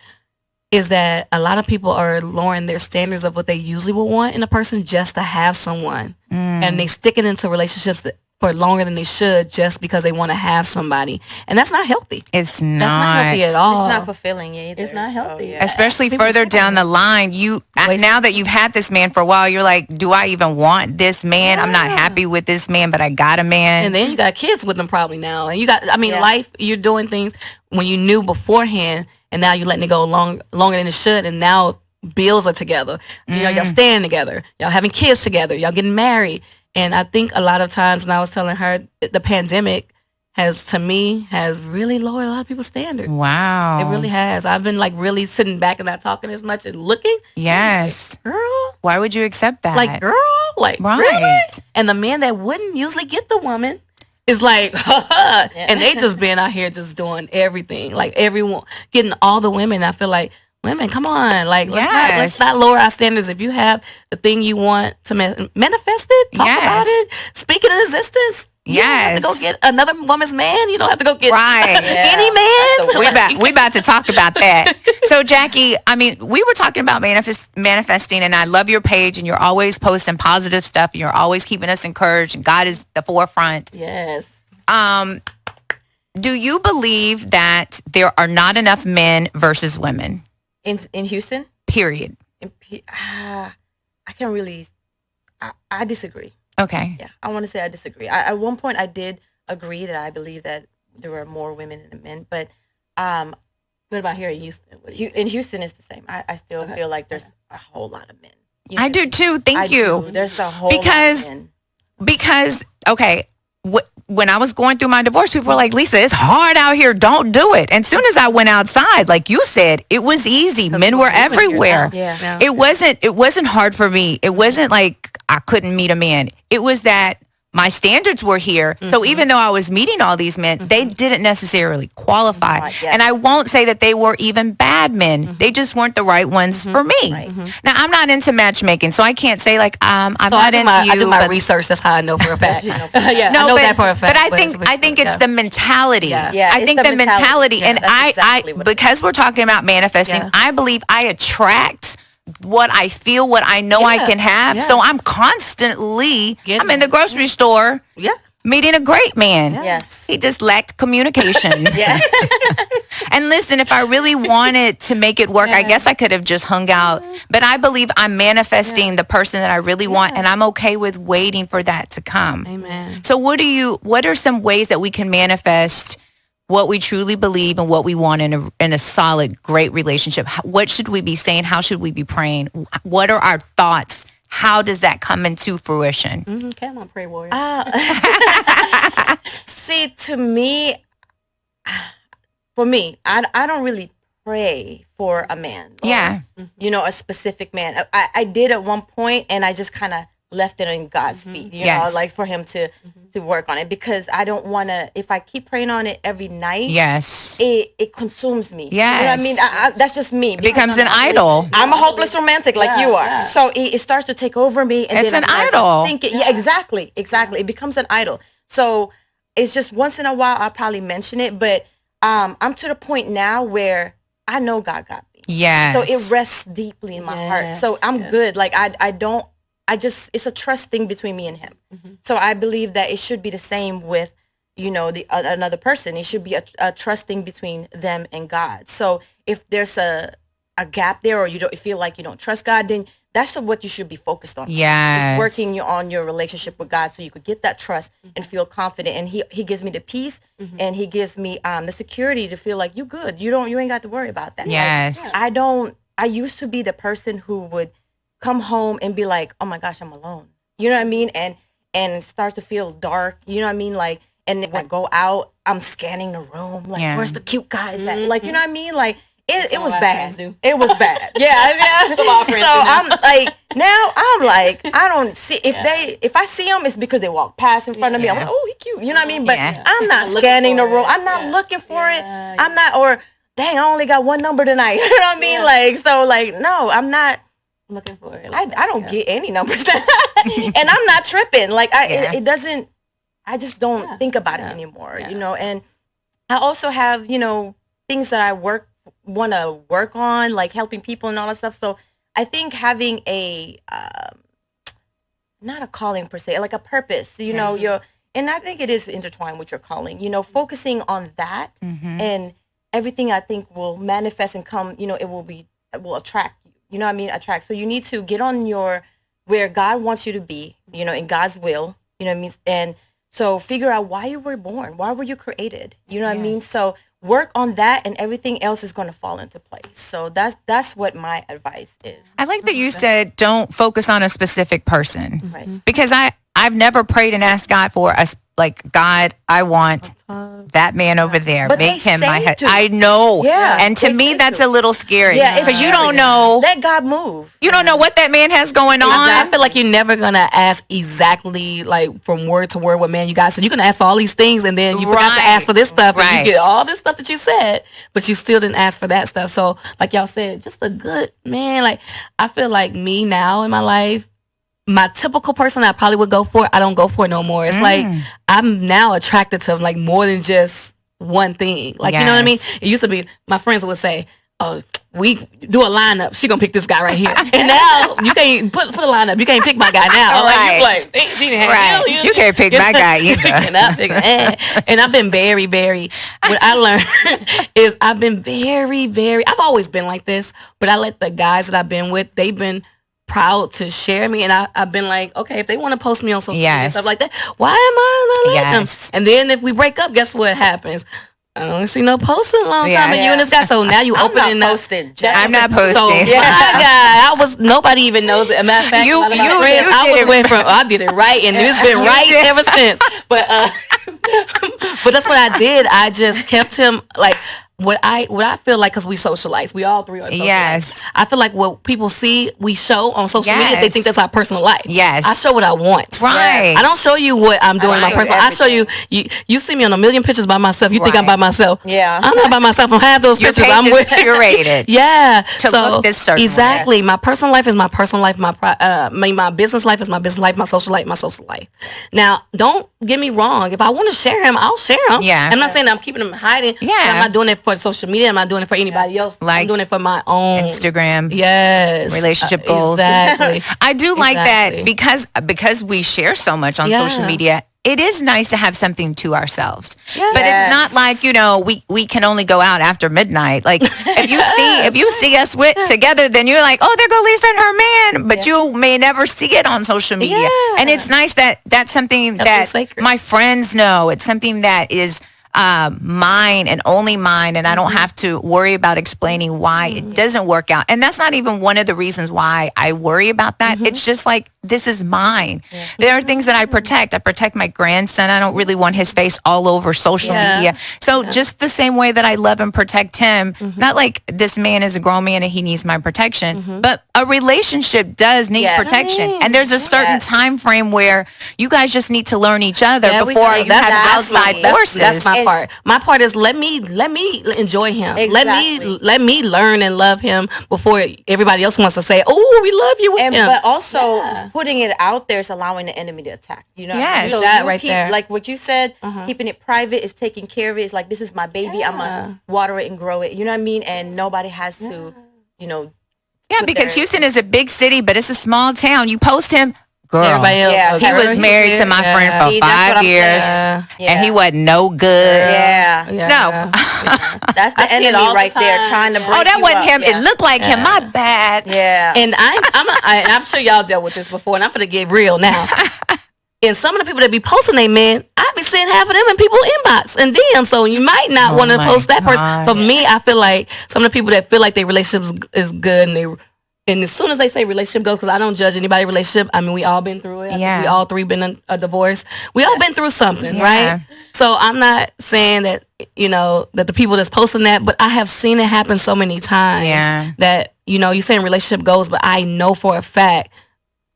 is that a lot of people are lowering their standards of what they usually would want in a person just to have someone. And they stick it into relationships for longer than they should just because they want to have somebody. And that's not healthy. It's not. That's not healthy at all. It's not fulfilling either. It's not healthy. Especially further down the line, now that you've had this man for a while, you're like, do I even want this man? I'm not happy with this man, but I got a man. And then you got kids with them probably now. And you got, life, you're doing things when you knew beforehand. And now you're letting it go longer than it should. And now bills are together. Y'all staying together. Y'all having kids together. Y'all getting married. And I think a lot of times, and I was telling her, the pandemic has really lowered a lot of people's standards. Wow. It really has. I've been like really sitting back and not talking as much and looking. Yes. Like, girl. Why would you accept that? Like, girl. Like, right. Really? And the man that wouldn't usually get the woman It's like, and they just been out here just doing everything. Like everyone, getting all the women. I feel like, women, come on. Like, let's not lower our standards. If you have the thing you want to manifest it, talk about it, speak it in existence. You don't have to go get another woman's man. You don't have to go get any man. We about to talk about that. So, Jackie, I mean, we were talking about manifesting, and I love your page, and you're always posting positive stuff, and you're always keeping us encouraged, and God is the forefront. Yes. Do you believe that there are not enough men versus women? In Houston? Period. I can't really, I disagree. Okay. Yeah, I want to say I disagree. At one point, I did agree that I believe that there were more women than men, but what about here in Houston? In Houston, it's the same. I still feel like there's a whole lot of men. I do too. Thank you. There's a whole lot of men. Because, okay, when I was going through my divorce, people were like, Lisa, it's hard out here. Don't do it. And as soon as I went outside, like you said, it was easy. Men were everywhere. Yeah. It wasn't hard for me. It wasn't like I couldn't meet a man. It was that my standards were here. So even though I was meeting all these men, they didn't necessarily qualify. And I won't say that they were even bad men. They just weren't the right ones for me. Now, I'm not into matchmaking, so I can't say like I'm not into you. I do my research. That's how I know for a fact. I know that for a fact. But I think it's the mentality. I think the mentality. And I because we're talking about manifesting, I believe I attract what I feel, what I know I can have. So I'm constantly, I'm in the grocery store meeting a great man. Yes. He just lacked communication. And listen, if I really wanted to make it work, I guess I could have just hung out. But I believe I'm manifesting the person that I really want, and I'm okay with waiting for that to come. Amen. So what are some ways that we can manifest what we truly believe and what we want in a solid, great relationship? What should we be saying? How should we be praying? What are our thoughts? How does that come into fruition? Come on, pray warrior. See, to me, for me, I don't really pray for a man. Or, a specific man. I did at one point, and I just kind of left it in God's feet, you know, like for him to work on it, because I don't want to, if I keep praying on it every night, it consumes me. You know what I mean? That's just me. It becomes an idol. I'm a hopeless romantic like you are. So it starts to take over me. And it's an idol. Exactly. It becomes an idol. So it's just once in a while, I'll probably mention it, but I'm to the point now where I know God got me. So it rests deeply in my heart. So I'm good. Like it's a trust thing between me and him. So I believe that it should be the same with, another person. It should be a trust thing between them and God. So if there's a gap there, or you feel like you don't trust God, then that's what you should be focused on. It's working on your relationship with God, so you could get that trust and feel confident. And he gives me the peace, and he gives me the security to feel like you good. You ain't got to worry about that. I used to be the person who would come home and be like, oh my gosh, I'm alone. You know what I mean? And start to feel dark. You know what I mean? Like, and when I go out, I'm scanning the room. Like, where's the cute guys at? Like, you know what I mean? Like, it was bad. It was bad. So I'm like, now I'm like, I don't see, if I see them, it's because they walk past in front of me. I'm like, oh, he cute. You know what I mean? But I'm not scanning the room. I'm not looking for it. I'm not, or dang, I only got one number tonight. You know what I mean? Like, so like, no, I'm not looking for it. I don't get any numbers. And I'm not tripping. Like it doesn't, I just don't think about it anymore, and I also have, things that I want to work on, like helping people and all that stuff. So I think having a, not a calling per se, like a purpose, and I think it is intertwined with your calling, focusing on that and everything I think will manifest and come, it will attract. You know what I mean? Attract. So you need to get on where God wants you to be, in God's will, you know what I mean? And so figure out why you were born. Why were you created? You know what I mean? So work on that, and everything else is going to fall into place. So that's what my advice is. I like that you said don't focus on a specific person. Right. Because I've never prayed and asked God for like, God, I want that man over there, But make they him my say husband. to. I know. Yeah, And to they me, say that's to. a little scary. Yeah, it's because you scary. don't know. Let God move. You don't know what that man has going on. I feel like you're never gonna ask exactly like from word to word what man you got. So you're gonna ask for all these things, and then you forgot to Right. ask for this stuff, and Right. you get all this stuff that you said, but you still didn't ask for that stuff. So like y'all said, just a good man. Like I feel like me now in my life, my typical person I probably would go for, I don't go for no more. It's like I'm now attracted to like more than just one thing. Like you know what I mean? It used to be my friends would say, "Oh, we do a lineup. She gonna pick this guy right here." And now you can't put a lineup. You can't pick my guy now. Right. Like she didn't have Right. him. You can't pick my guy either. Cannot pick him. And I've been very, very. What I learned is I've been very, very. I've always been like this, but I let the guys that I've been with. They've been proud to share me, and I've been like, okay, if they want to post me on social media and stuff like that, why am I not letting them? And then if we break up, guess what happens? I don't see no posting a long time, and you and this guy. So now you opening up. I'm not posting. So my guy, nobody even knows it. As a matter of fact, a lot of my friends, I did it right, and it's been right ever since. But but that's what I did. I just kept him like. What I feel like, because we socialize, we all three are socialize. Yes. I feel like what people see, we show on social media, they think that's our personal life. Yes. I show what I want. Right. I don't show you what I'm doing in my personal. I show you see me on a million pictures by myself. You think I'm by myself. Yeah. I'm not by myself. I have those Your pictures. page I'm is with curated. Yeah. To look this certain way. Exactly. My personal life is my personal life. My business life is my business life. My social life. Now, don't get me wrong. If I want to share him, I'll share him. Yeah. I'm not saying that I'm keeping him hiding. Yeah. I'm not doing it for social media. I'm not doing it for anybody else. Like I'm doing it for my own Instagram. Yes. Relationship goals. Exactly. I do like that because we share so much on social media. It is nice to have something to ourselves. But it's not like, we can only go out after midnight. Like if you see us together, then you're like, oh, there go Lisa and her man. But you may never see it on social media. Yeah. And it's nice that that's something that my friends know. It's something that is mine and only mine, and I don't have to worry about explaining why it doesn't work out. And that's not even one of the reasons why I worry about that. It's just like, this is mine. There are things that I protect. I protect my grandson. I don't really want his face all over social media. So just the same way that I love and protect him, not like this man is a grown man and he needs my protection, but a relationship does need protection. And there's a certain time frame where you guys just need to learn each other before you have outside forces. That's my part. My part is let me enjoy him. Exactly. Let me learn and love him before everybody else wants to say, "Oh, we love you." With him. But also putting it out there is allowing the enemy to attack. Yes. So that you right there. Like what you said, keeping it private is taking care of it. It's like, this is my baby. I'm gonna water it and grow it. You know what I mean? And nobody has to, Yeah, because Houston is a big city, but it's a small town. You post him. Girl, Everybody else, he was married to my friend for 5 years, and he wasn't no good. No. That's the enemy right there trying to break that you wasn't up. him. It looked like him. My bad. Yeah. And I'm sure y'all dealt with this before, and I'm gonna get real now. And some of the people that be posting they men, I be seeing half of them in people's inbox and DM. So you might not want to post that person. So me, I feel like some of the people that feel like their relationship is good, and as soon as they say relationship goes, because I don't judge anybody's relationship. I mean, we all been through it. I think we all three been in a divorce. We all been through something, right? So I'm not saying that, that the people that's posting that, but I have seen it happen so many times that, you're saying relationship goals, but I know for a fact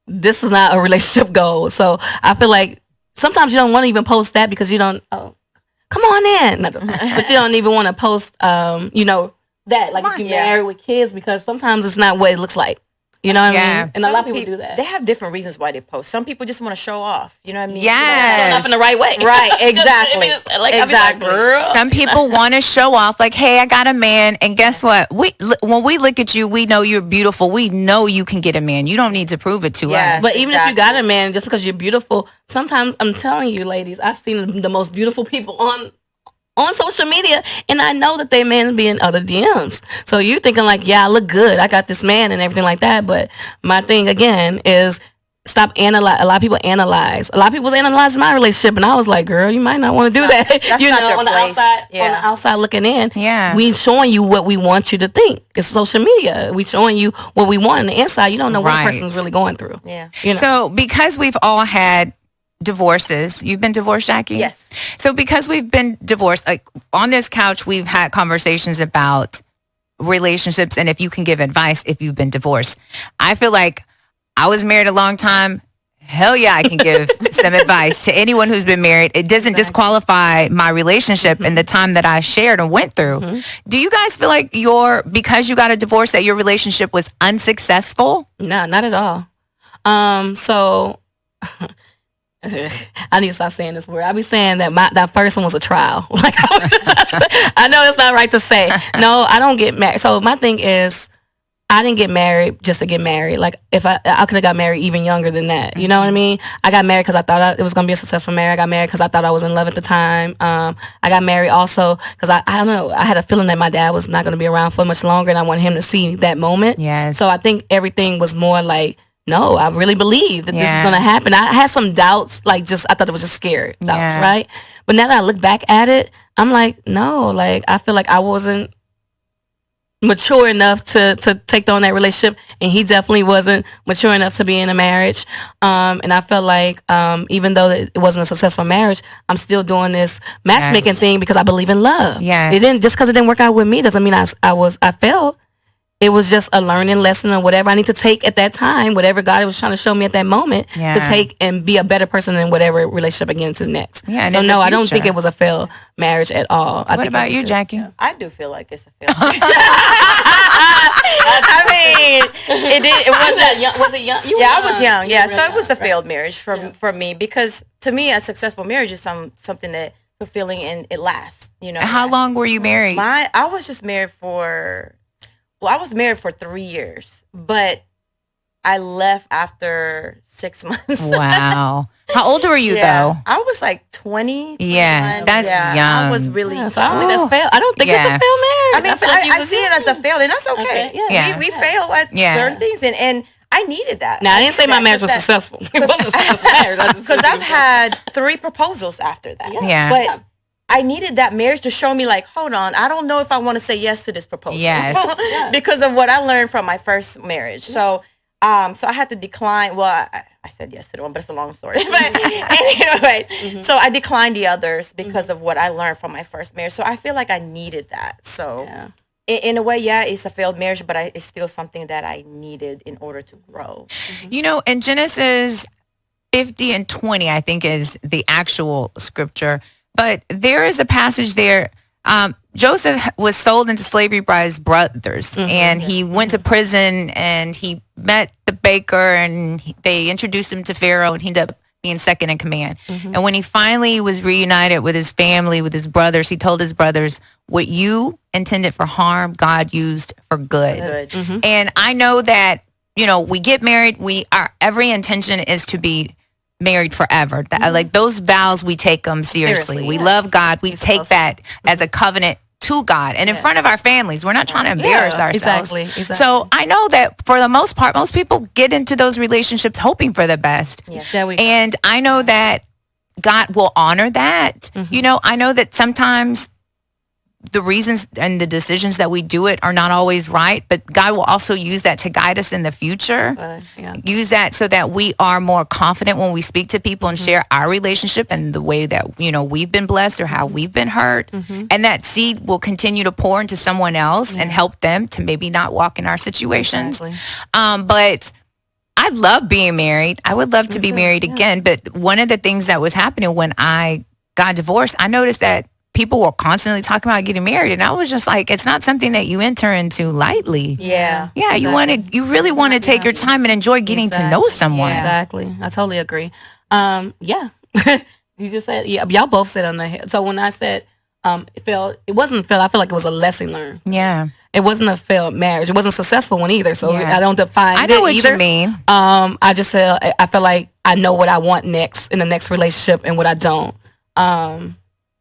this is not a relationship goal. So I feel like sometimes you don't want to even post that because you don't, come on in. But you don't even want to post, that, like if you're married with kids, because sometimes it's not what it looks like. You know what I mean? And a lot of people do that. They have different reasons why they post. Some people just want to show off. You know what I mean? Yes. Showing off in the right way. Right, exactly. Exactly. Some people want to show off like, hey, I got a man. And guess what? When we look at you, we know you're beautiful. We know you can get a man. You don't need to prove it to us. But even if you got a man, just because you're beautiful, sometimes I'm telling you, ladies, I've seen the most beautiful people on social media, and I know that they men be in other DMs. So you thinking like, yeah, I look good, I got this man and everything like that. But my thing again is stop analyze. A lot of people analyze. A lot of people was analyzing my relationship, and I was like, girl, you might not want to do that. On the outside looking in. Yeah, we showing you what we want you to think. It's social media. We showing you what we want on the inside. You don't know what a person's really going through. Yeah. So because we've all had divorces. You've been divorced, Jackie? Yes. So because we've been divorced, like on this couch, we've had conversations about relationships and if you can give advice if you've been divorced. I feel like I was married a long time. Hell yeah, I can give some advice to anyone who's been married. It doesn't disqualify my relationship and the time that I shared and went through. Do you guys feel like because you got a divorce that your relationship was unsuccessful? No, not at all. So I need to stop saying this word. I be saying that that first one was a trial. Like I know it's not right to say. No, I don't get married. So my thing is, I didn't get married just to get married. Like if I could have got married even younger than that. You know what I mean? I got married because I thought it was going to be a successful marriage. I got married because I thought I was in love at the time. I got married also because I don't know. I had a feeling that my dad was not going to be around for much longer, and I wanted him to see that moment. Yes. So I think everything was more like, no, I really believe that this is going to happen. I had some doubts, I thought it was just scared doubts, right? But now that I look back at it, I'm like, no, like I feel like I wasn't mature enough to take on that relationship, and he definitely wasn't mature enough to be in a marriage. And I felt like even though it wasn't a successful marriage, I'm still doing this matchmaking thing because I believe in love. Yeah, it didn't just because it didn't work out with me doesn't mean I failed. It was just a learning lesson or whatever I need to take at that time, whatever God was trying to show me at that moment to take and be a better person in whatever relationship I get into next. Yeah, so no, I don't think it was a failed marriage at all. What about you, Jackie? I do feel like it's a failed marriage. I mean, it wasn't young. Was it young? I was young. Yeah, so it was a failed marriage for me because to me, a successful marriage is something that fulfilling and it lasts. You know. How long were you married? I was just married for. Well, I was married for 3 years, but I left after 6 months. Wow. How old were you though? I was like 20. Yeah, that's young. I was really. So I don't think that's failed. I don't think it's a failed marriage. I mean, I see it as a fail, and that's okay. We fail at certain things, and I needed that. Now I didn't say my marriage was successful. It wasn't a successful marriage because I've had 3 proposals after that. Yeah. But I needed that marriage to show me, like, hold on, I don't know if I want to say yes to this proposal. Yes. Because of what I learned from my first marriage. So, so I had to decline. Well, I said yes to the one, but it's a long story. But anyway, so I declined the others because of what I learned from my first marriage. So I feel like I needed that. So in a way, it's a failed marriage, but it's still something that I needed in order to grow. You know, in Genesis 50 and 20, I think is the actual scripture. But there is a passage there. Joseph was sold into slavery by his brothers, and he went to prison, and he met the baker, and they introduced him to Pharaoh, and he ended up being second in command. And when he finally was reunited with his family, with his brothers, he told his brothers, what you intended for harm, God used for good. And I know that, you know, we get married, our every intention is to be married forever. Like those vows, we take them seriously. We love God. We take that as a covenant to God and in front of our families. We're not trying to embarrass ourselves. Exactly. So I know that for the most part, most people get into those relationships hoping for the best. And I know that God will honor that. You know, I know that sometimes the reasons and the decisions that we do it are not always right, but God will also use that to guide us in the future. Use that so that we are more confident when we speak to people and share our relationship and the way that, you know, we've been blessed or how we've been hurt. And that seed will continue to pour into someone else and help them to maybe not walk in our situations. But I love being married. I would love to be married again. But one of the things that was happening when I got divorced, I noticed that people were constantly talking about getting married, and I was just like, it's not something that you enter into lightly. You really want to take your time and enjoy getting to know someone. Exactly. I totally agree. You just said, y'all both said on the head. So when I said it wasn't failed, I feel like it was a lesson learned. It wasn't a failed marriage. It wasn't a successful one either. So I don't define I know what either. you mean. I just said I feel like I know what I want next in the next relationship and what I don't.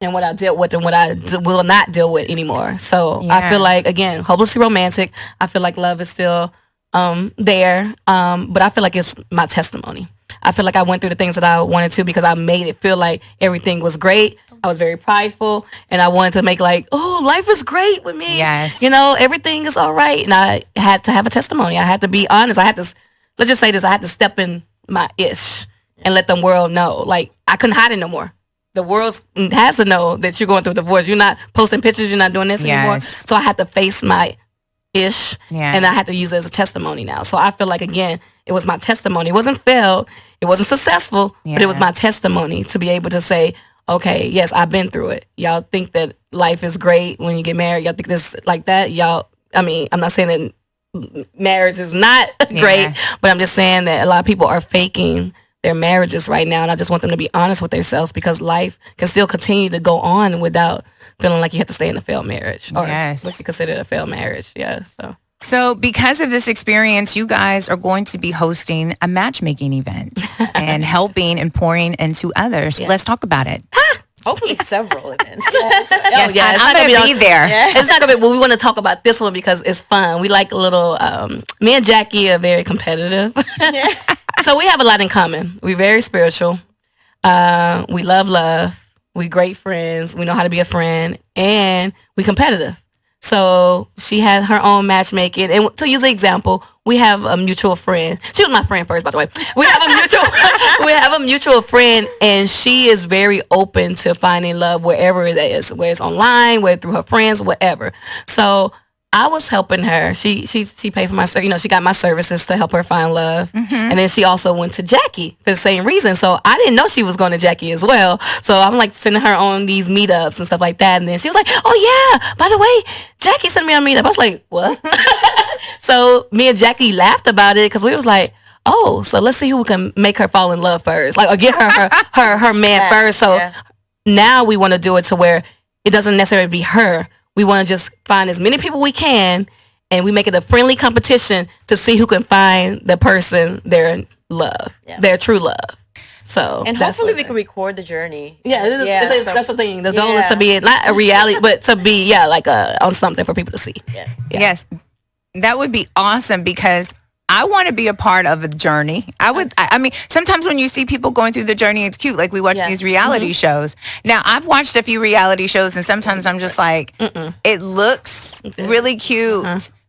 And what I dealt with and what I will not deal with anymore. So I feel like, again, hopelessly romantic. I feel like love is still there. But I feel like it's my testimony. I feel like I went through the things that I wanted to because I made it feel like everything was great. I was very prideful, and I wanted to make like, oh, life is great with me. You know, everything is all right. And I had to have a testimony. I had to be honest. I had to, let's just say this, I had to step in my ish and let the world know. Like, I couldn't hide it no more. The world has to know that you're going through a divorce. You're not posting pictures. You're not doing this anymore. So I had to face my ish, and I had to use it as a testimony now. So I feel like, again, it was my testimony. It wasn't failed. It wasn't successful, but it was my testimony to be able to say, okay, yes, I've been through it. Y'all think that life is great when you get married. Y'all think this like that. Y'all, I mean, I'm not saying that marriage is not great, but I'm just saying that a lot of people are faking their marriages right now, and I just want them to be honest with themselves, because life can still continue to go on without feeling like you have to stay in a failed marriage or what you consider a failed marriage. So because of this experience, you guys are going to be hosting a matchmaking event and helping and pouring into others. Let's talk about it. Hopefully several events. Yes, I'm going to be there. It's not going to be, well, we want to talk about this one because it's fun. We like a little, me and Jackie are very competitive. So we have a lot in common. We're very spiritual. We love. We great friends. We know how to be a friend. And we competitive. So she had her own matchmaking. And to use an example, we have a mutual friend. She was my friend first, by the way. We have a mutual friend, and she is very open to finding love wherever it is, whether it's online, whether through her friends, whatever. So I was helping her. She paid for my, she got my services to help her find love. And then she also went to Jackie for the same reason. So I didn't know she was going to Jackie as well. So I'm like sending her on these meetups and stuff like that. And then she was like, oh yeah, by the way, Jackie sent me on a meetup. I was like, what? So me and Jackie laughed about it because we was like, oh, so let's see who can make her fall in love first. Like, or get her man first. So now we want to do it to where it doesn't necessarily be her. We want to just find as many people we can, and we make it a friendly competition to see who can find the person their love, their true love. So, and hopefully we can record the journey. That's the thing. The goal is to be not a reality, but to be like on something for people to see. Yes, that would be awesome, because I want to be a part of a journey. I mean, sometimes when you see people going through the journey, it's cute. Like, we watch these reality shows. Now, I've watched a few reality shows, and sometimes I'm just like, it looks really cute.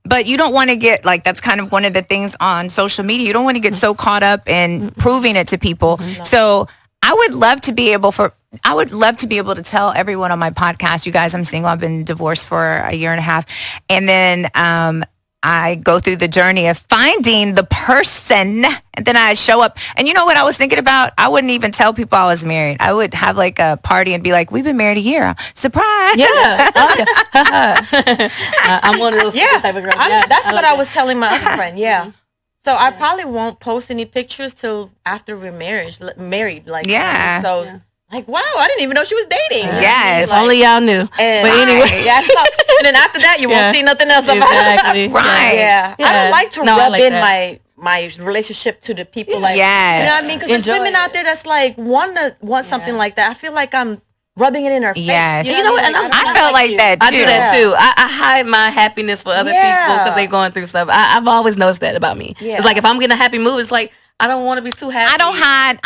But you don't want to get, like, that's kind of one of the things on social media. You don't want to get so caught up in proving it to people. So I would love to be able to tell everyone on my podcast, you guys, I'm single. I've been divorced for a year and a half. And then I go through the journey of finding the person, and then I show up. And you know what I was thinking about? I wouldn't even tell people I was married. I would have like a party and be like, we've been married a year. Surprise. I'm one of those type of girls. That's what I was telling my other friend. So I probably won't post any pictures till after we're married. Like, like, wow, I didn't even know she was dating. Yes. Like, only y'all knew. But anyway. And then after that, you won't see nothing else about it. Right. I don't like to rub in my relationship to the people. Like, you know what I mean? Because there's women out there that's like, want something like that. I feel like I'm rubbing it in her face. Yes. You know what? And I felt like that too. I do that too. I hide my happiness for other people because they're going through stuff. I've always noticed that about me. It's like, if I'm getting a happy mood, it's like, I don't want to be too happy. I don't hide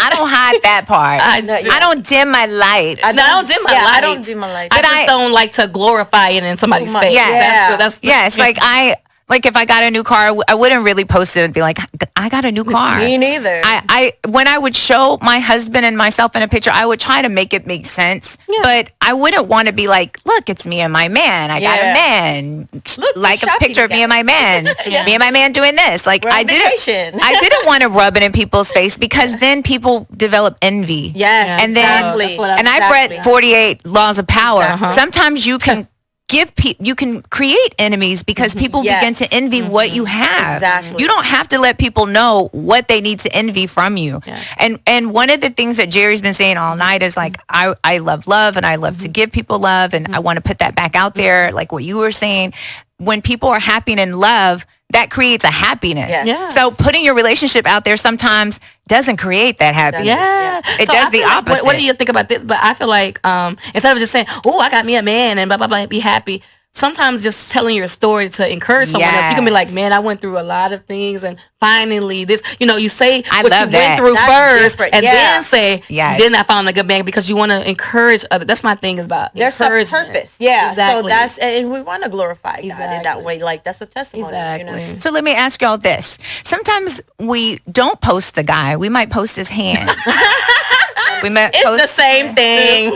that part. I don't dim my light. I don't dim my light. I don't dim my light. I just don't like to glorify it in somebody's face. Yes, like if I got a new car, I wouldn't really post it and be like, I got a new car. Me neither. When I would show my husband and myself in a picture, I would try to make it make sense. But I wouldn't want to be like, look, it's me and my man. I got a man. Look, like a picture of me and my man. Me and my man doing this. Like, I didn't want to rub it in people's face, because then people develop envy. Yes, and then and I've read 48 Laws of Power. Sometimes you can you can create enemies because people begin to envy what you have. Exactly. You don't have to let people know what they need to envy from you. And one of the things that Jerri's been saying all night is like, I love love, and I love to give people love, and I want to put that back out there, like what you were saying. When people are happy and in love, that creates a happiness. So putting your relationship out there sometimes doesn't create that happiness. It does the opposite. What do you think about this? But I feel like instead of just saying, oh, I got me a man and blah, blah, blah, be happy. sometimes just telling your story to encourage someone else. You can be like, man, I went through a lot of things and finally this, you say what you went through first and then say, then I found a good man, because you want to encourage others. That's my thing is about there's a purpose. Yeah. Exactly. So and we want to glorify God in that way. Like that's a testimony. Exactly. So let me ask y'all this. Sometimes we don't post the guy. We might post his hand. It's the same thing.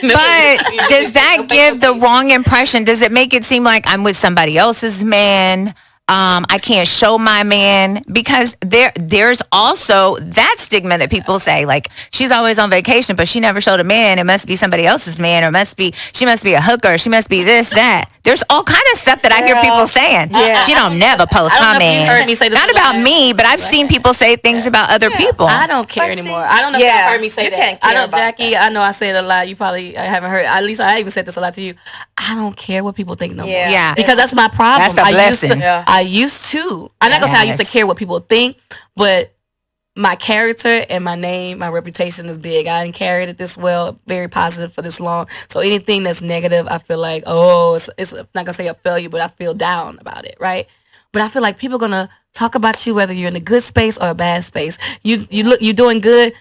But does that give the wrong impression? Does it make it seem like I'm with somebody else's man? I can't show my man, because there's also that stigma that people say, like, she's always on vacation, but she never showed a man. It must be somebody else's man, or she must be a hooker. She must be this, that. There's all kind of stuff that I hear people saying. She don't never post her man. Heard me say this. Not about me, but I've seen people say things about other people. I don't care anymore. I don't know if you heard me say that. I know, Jackie, I know I say it a lot. You probably haven't heard. At least I even said this a lot to you. I don't care what people think no more. Yeah. Because that's my problem. That's a blessing. I used to. I'm not gonna say I used to care what people think, but my character and my name, my reputation is big. I didn't carry it this well, very positive for this long. So anything that's negative, I feel like, it's not gonna say a failure, but I feel down about it, right? But I feel like people are gonna talk about you whether you're in a good space or a bad space. You're doing good.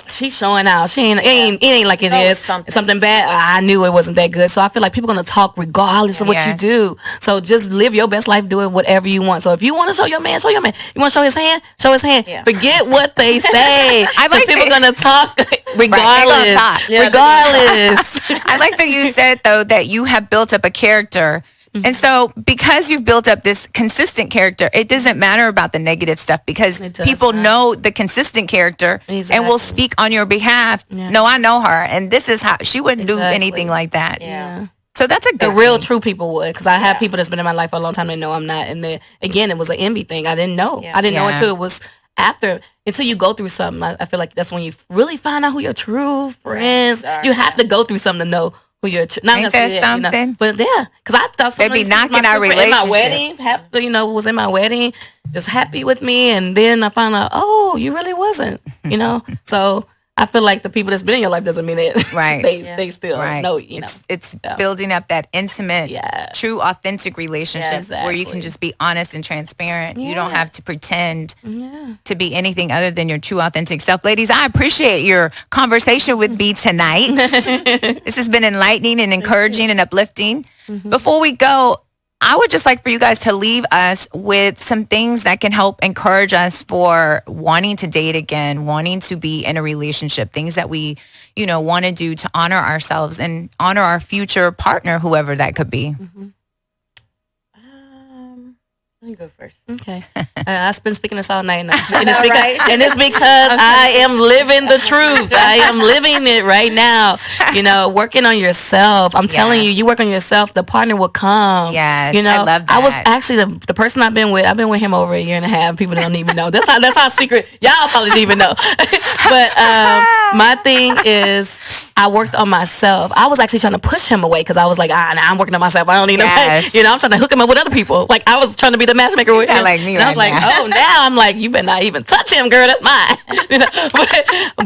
She's showing out. It ain't like it is something bad. I knew it wasn't that good. So I feel like people are gonna talk regardless of what you do. So just live your best life, doing whatever you want. So if you want to show your man, show your man. You want to show his hand? Show his hand. Yeah. Forget what they say. I like people gonna talk regardless. Right, regardless. I like that you said though that you have built up a character. Mm-hmm. And so because you've built up this consistent character, it doesn't matter about the negative stuff, because people know the consistent character and will speak on your behalf. Yeah. No, I know her, and this is how she wouldn't do anything like that. Yeah. So that's a good the real true people would, because I have people that's been in my life for a long time. They know I'm not. And again, it was an envy thing. I didn't know. I didn't know until it was until you go through something. I feel like that's when you really find out who your true friends. You have to go through something to know who you're. Not Ain't that something? But because I thought they'd be knocking our relationship. In my wedding, was in my wedding, just happy with me, and then I found out, you really wasn't. So I feel like the people that's been in your life doesn't mean it. Right. they still know. It's building up that intimate, true, authentic relationship where you can just be honest and transparent. You don't have to pretend to be anything other than your true, authentic self. Ladies, I appreciate your conversation with me tonight. This has been enlightening and encouraging and uplifting. Before we go, I would just like for you guys to leave us with some things that can help encourage us for wanting to date again, wanting to be in a relationship, things that we, want to do to honor ourselves and honor our future partner, whoever that could be. Let me go first. Okay. I've been speaking this all night now. And it's because I am living the truth. I am living it right now. Working on yourself. I'm telling you work on yourself, the partner will come. Yes, I love that. I was actually the person I've been with him over a year and a half. People don't even know. That's how secret. Y'all probably didn't even know. But my thing is I worked on myself. I was actually trying to push him away because I was like, I'm working on myself. I don't need nobody. I'm trying to hook him up with other people. Like I was trying to be the matchmaker with him. Like me and I was like, now I'm like, you better not even touch him, girl. That's mine.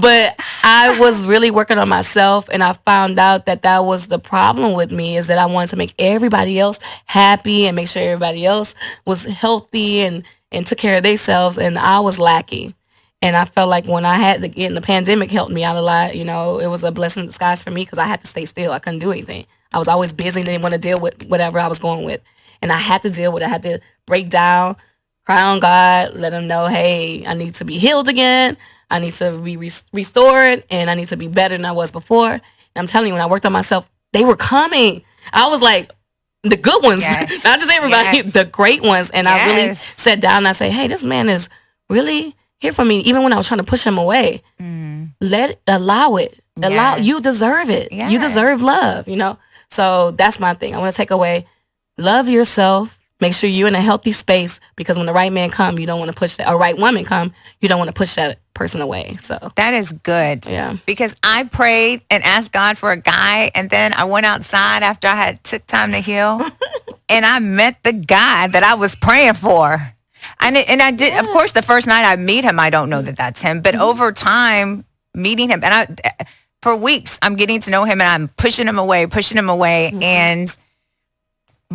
But I was really working on myself, and I found out that was the problem with me, is that I wanted to make everybody else happy and make sure everybody else was healthy and took care of themselves, and I was lacking. And I felt like when I had to get in, the pandemic helped me out a lot. It was a blessing in disguise for me because I had to stay still. I couldn't do anything. I was always busy and didn't want to deal with whatever I was going with. And I had to deal with it. I had to break down, cry on God, let him know, hey, I need to be healed again. I need to be restored, and I need to be better than I was before. And I'm telling you, when I worked on myself, they were coming. I was like, the good ones, not just everybody, the great ones. And I really sat down and I said, hey, this man is really here for me. Even when I was trying to push him away, allow it. You deserve it. Yes. You deserve love, So that's my thing. I want to take away, love yourself. Make sure you're in a healthy space, because when the right man come, you don't want to push that, or right woman come, you don't want to push that person away. So that is good. Yeah. Because I prayed and asked God for a guy, and then I went outside after I had took time to heal, and I met the guy that I was praying for. And I did, of course, the first night I meet him, I don't know that that's him, but over time meeting him, and for weeks I'm getting to know him, and I'm pushing him away, and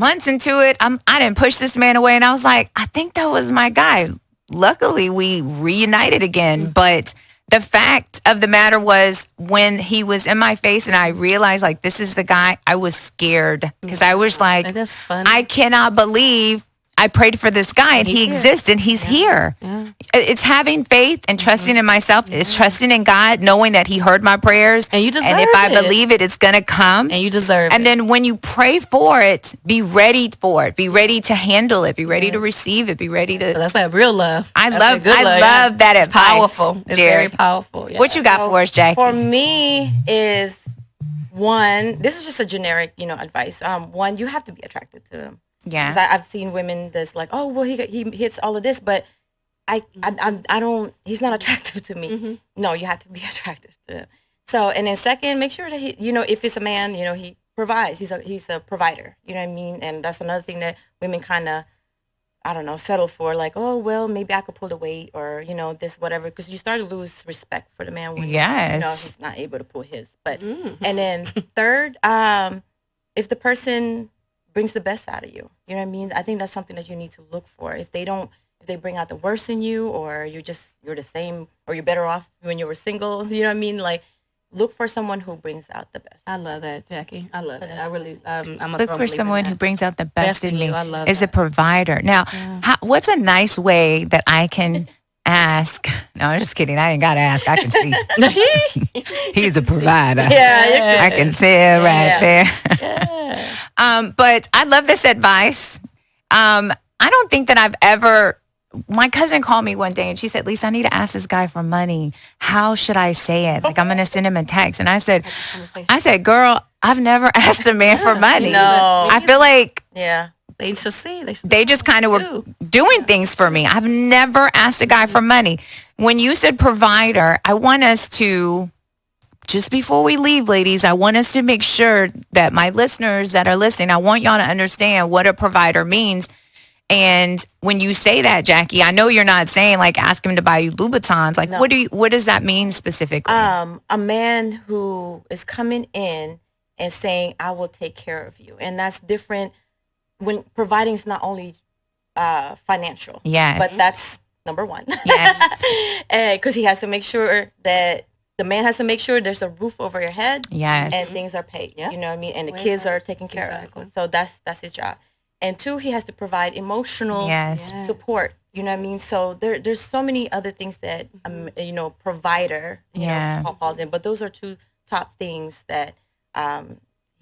months into it, I didn't push this man away. And I was like, I think that was my guy. Luckily, we reunited again. But the fact of the matter was, when he was in my face and I realized, like, this is the guy, I was scared. Because I was like, That's funny. I cannot believe I prayed for this guy and he exists and he's here. Yeah. It's having faith and trusting in myself. It's trusting in God, knowing that he heard my prayers. And you deserve And if I it. believe it, it's going to come. And you deserve And it. then when you pray for it, be ready for it. Be ready to handle it. Be ready to receive it. Be ready to. That's like real love. I That's love like good love. that It's advice. powerful. It's Jerri. very powerful. Yeah. What you got for us, Jackie? For me is one, this is just a generic, advice. One, you have to be attracted to him. Yeah. 'Cause I've seen women that's like, oh, well, he hits all of this, but I don't, he's not attractive to me. No, you have to be attractive to him. So, and then second, make sure that he, if it's a man, he provides. He's a provider. You know what I mean? And that's another thing that women kind of, I don't know, settle for. Like, oh, well, maybe I could pull the weight, or this, whatever. Because you start to lose respect for the man when he's not able to pull his. But and then third, if the person brings the best out of you, you know what I mean? I think that's something that you need to look for. If they bring out the worst in you, or you're the same, or you're better off when you were single, you know what I mean? Like, look for someone who brings out the best. I love that, Jackie. I love it. I really, I'm a Look strong for believer someone in who that. brings out the best in me. you. I love is a that. provider. Now, what's a nice way that I can ask? No, I'm just kidding. I ain't got to ask. I can see. He's a provider. Yeah, I can tell right there. Yeah. But I love this advice. I don't think that I've ever. My cousin called me one day and she said, Lisa, I need to ask this guy for money. How should I say it? Like, I'm going to send him a text. And I said, girl, I've never asked a man for money. No. I feel like They should see. they just kind of were doing things for me. I've never asked a guy for money. When you said provider, I want us to, just before we leave, ladies, I want us to make sure that my listeners that are listening, I want y'all to understand what a provider means. And when you say that, Jackie, I know you're not saying like ask him to buy you Louboutins. Like, No. what does that mean specifically? A man who is coming in and saying, I will take care of you. And that's different when providing is not only financial. Yes. But that's number one. Yes. Because he has to make sure that the man has to make sure there's a roof over your head. Yes. And things are paid. Yeah. You know what I mean? And the Well, kids are that's- taken care exactly. of. So that's his job. And two, he has to provide emotional Yes. support. You know what I mean? So there's so many other things that provider calls in, but those are two top things that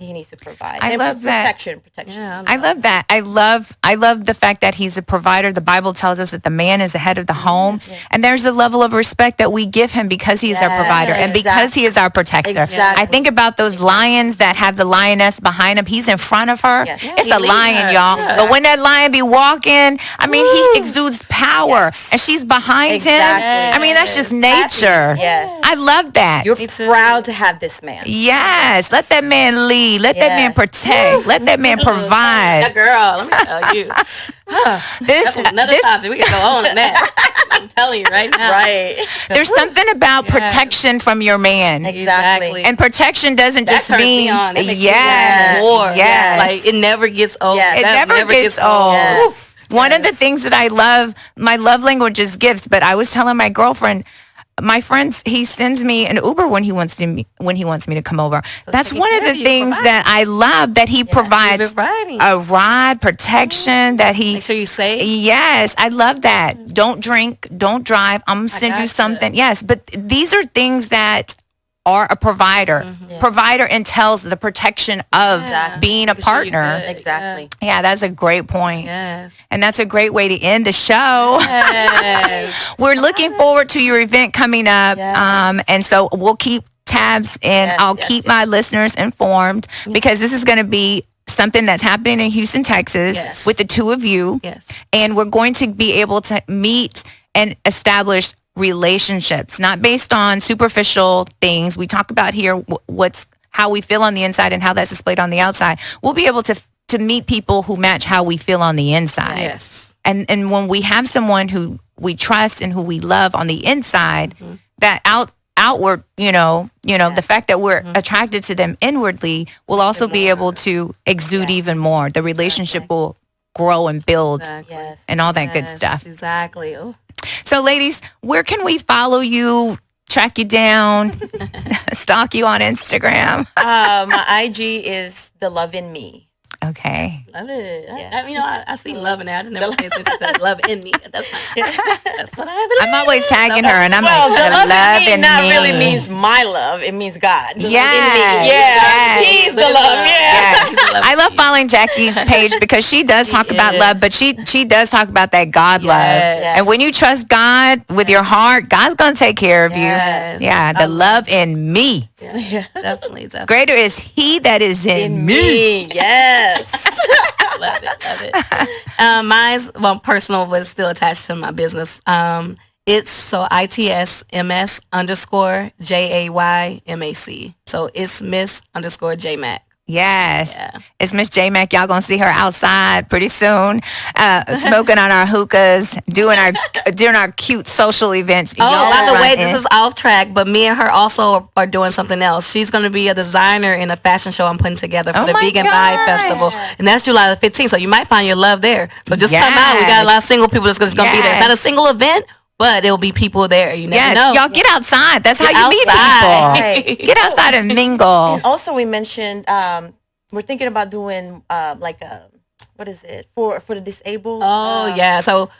he needs to provide. I And love that. protection. Yeah, I love that. I love the fact that he's a provider. The Bible tells us that the man is the head of the home. And there's a level of respect that we give him because he is our provider and because he is our protector. Exactly. I think about those lions that have the lioness behind him. He's in front of her. Yes. It's He a leads lion, her. y'all. Yeah. But when that lion be walking, I mean, he exudes power and she's behind Exactly. him. I mean, that's just nature. Yes. I love that. You're Me too. proud to have this man. Yes. Let that man lead. Let that man Yes. protect. Let that man provide. That girl, let me tell you. This, That's another this topic. We can go on in that. I'm telling you right now. Right. there's something about protection from your man. Exactly. And protection doesn't That just turns me mean on. That makes me yes, want more. yes. Like, it never gets old. Yes. It That never gets old. Yes. One of the things that I love, my love language is gifts, but I was telling my girlfriend, my friends, he sends me an Uber when he wants me to come over. That's taking one of care of the you, things providing. that I love, that he provides providing. a ride, protection, that he Make sure you say. Yes, I love that. Don't drink, don't drive. I'm going to send you gotcha. something. Yes, but these are things that are a provider. Mm-hmm. Provider entails the protection of being a Making sure you partner. good. Exactly. Yeah, that's a great point. Yes. And that's a great way to end the show. Yes. We're looking forward to your event coming up. Yes. And so we'll keep tabs and I'll keep my listeners informed because this is going to be something that's happening in Houston, Texas Yes. with the two of you. Yes. And we're going to be able to meet and establish relationships, not based on superficial things. We talk about here how we feel on the inside and how that's displayed on the outside. We'll be able to meet people who match how we feel on the inside. Yes. And when we have someone who we trust and who we love on the inside, that outward, the fact that we're attracted to them inwardly will also be able to exude even more. The relationship will grow and build and all that good stuff. Exactly. Ooh. So ladies, where can we follow you, track you down, stalk you on Instagram? My IG is The Love in Me. Okay. Love it. Yeah. I see love in there. I just never pay attention to love in me. That's what I have. I'm always tagging her, and I'm Well, like, the love in me not me. really means my love. It means God. The love in me. Yes. He's the love. Yes. I love following Jackie's page because she does talk about love, but she does talk about that God love. Yes. And when you trust God with your heart, God's going to take care of Yes. you. Yeah, the love in me. Yeah, definitely. Greater is he that is in me. Yes. Love it. Mine's personal, but it's still attached to my business. It's ITSMS _ JAYMAC. So it's Miss _ JMac. Yes. Yeah. It's Miss J Mac. Y'all gonna see her outside pretty soon, smoking on our hookahs, doing our cute social events. Oh, by the way, this is off track, but me and her also are doing something else. She's going to be a designer in a fashion show I'm putting together for the Vegan Vibe Festival, and that's July the 15th. So you might find your love there. So just come out. We got a lot of single people that's going to be there. It's not a single event, but it'll be people there. You never know. Y'all get outside. That's how you meet Right. people. Get outside and mingle. And also, we mentioned we're thinking about doing what is it for the disabled? Oh yeah. So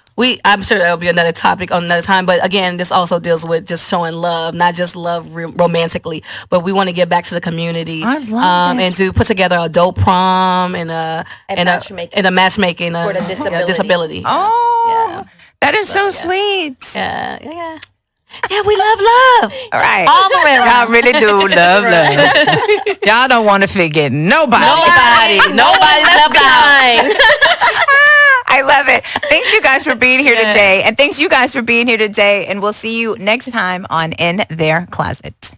I'm sure that'll be another topic on another time. But again, this also deals with just showing love, not just love romantically, but we want to give back to the community. I love and to put together a dope prom and a matchmaking for the disability. Oh, that is so sweet. Yeah. Yeah, we love. All right. All the way around. Y'all really do love. Y'all don't want to forget nobody. Nobody's left behind. I love it. Thanks you guys for being here today. And thanks you guys for being here today. And we'll see you next time on In Their Closet.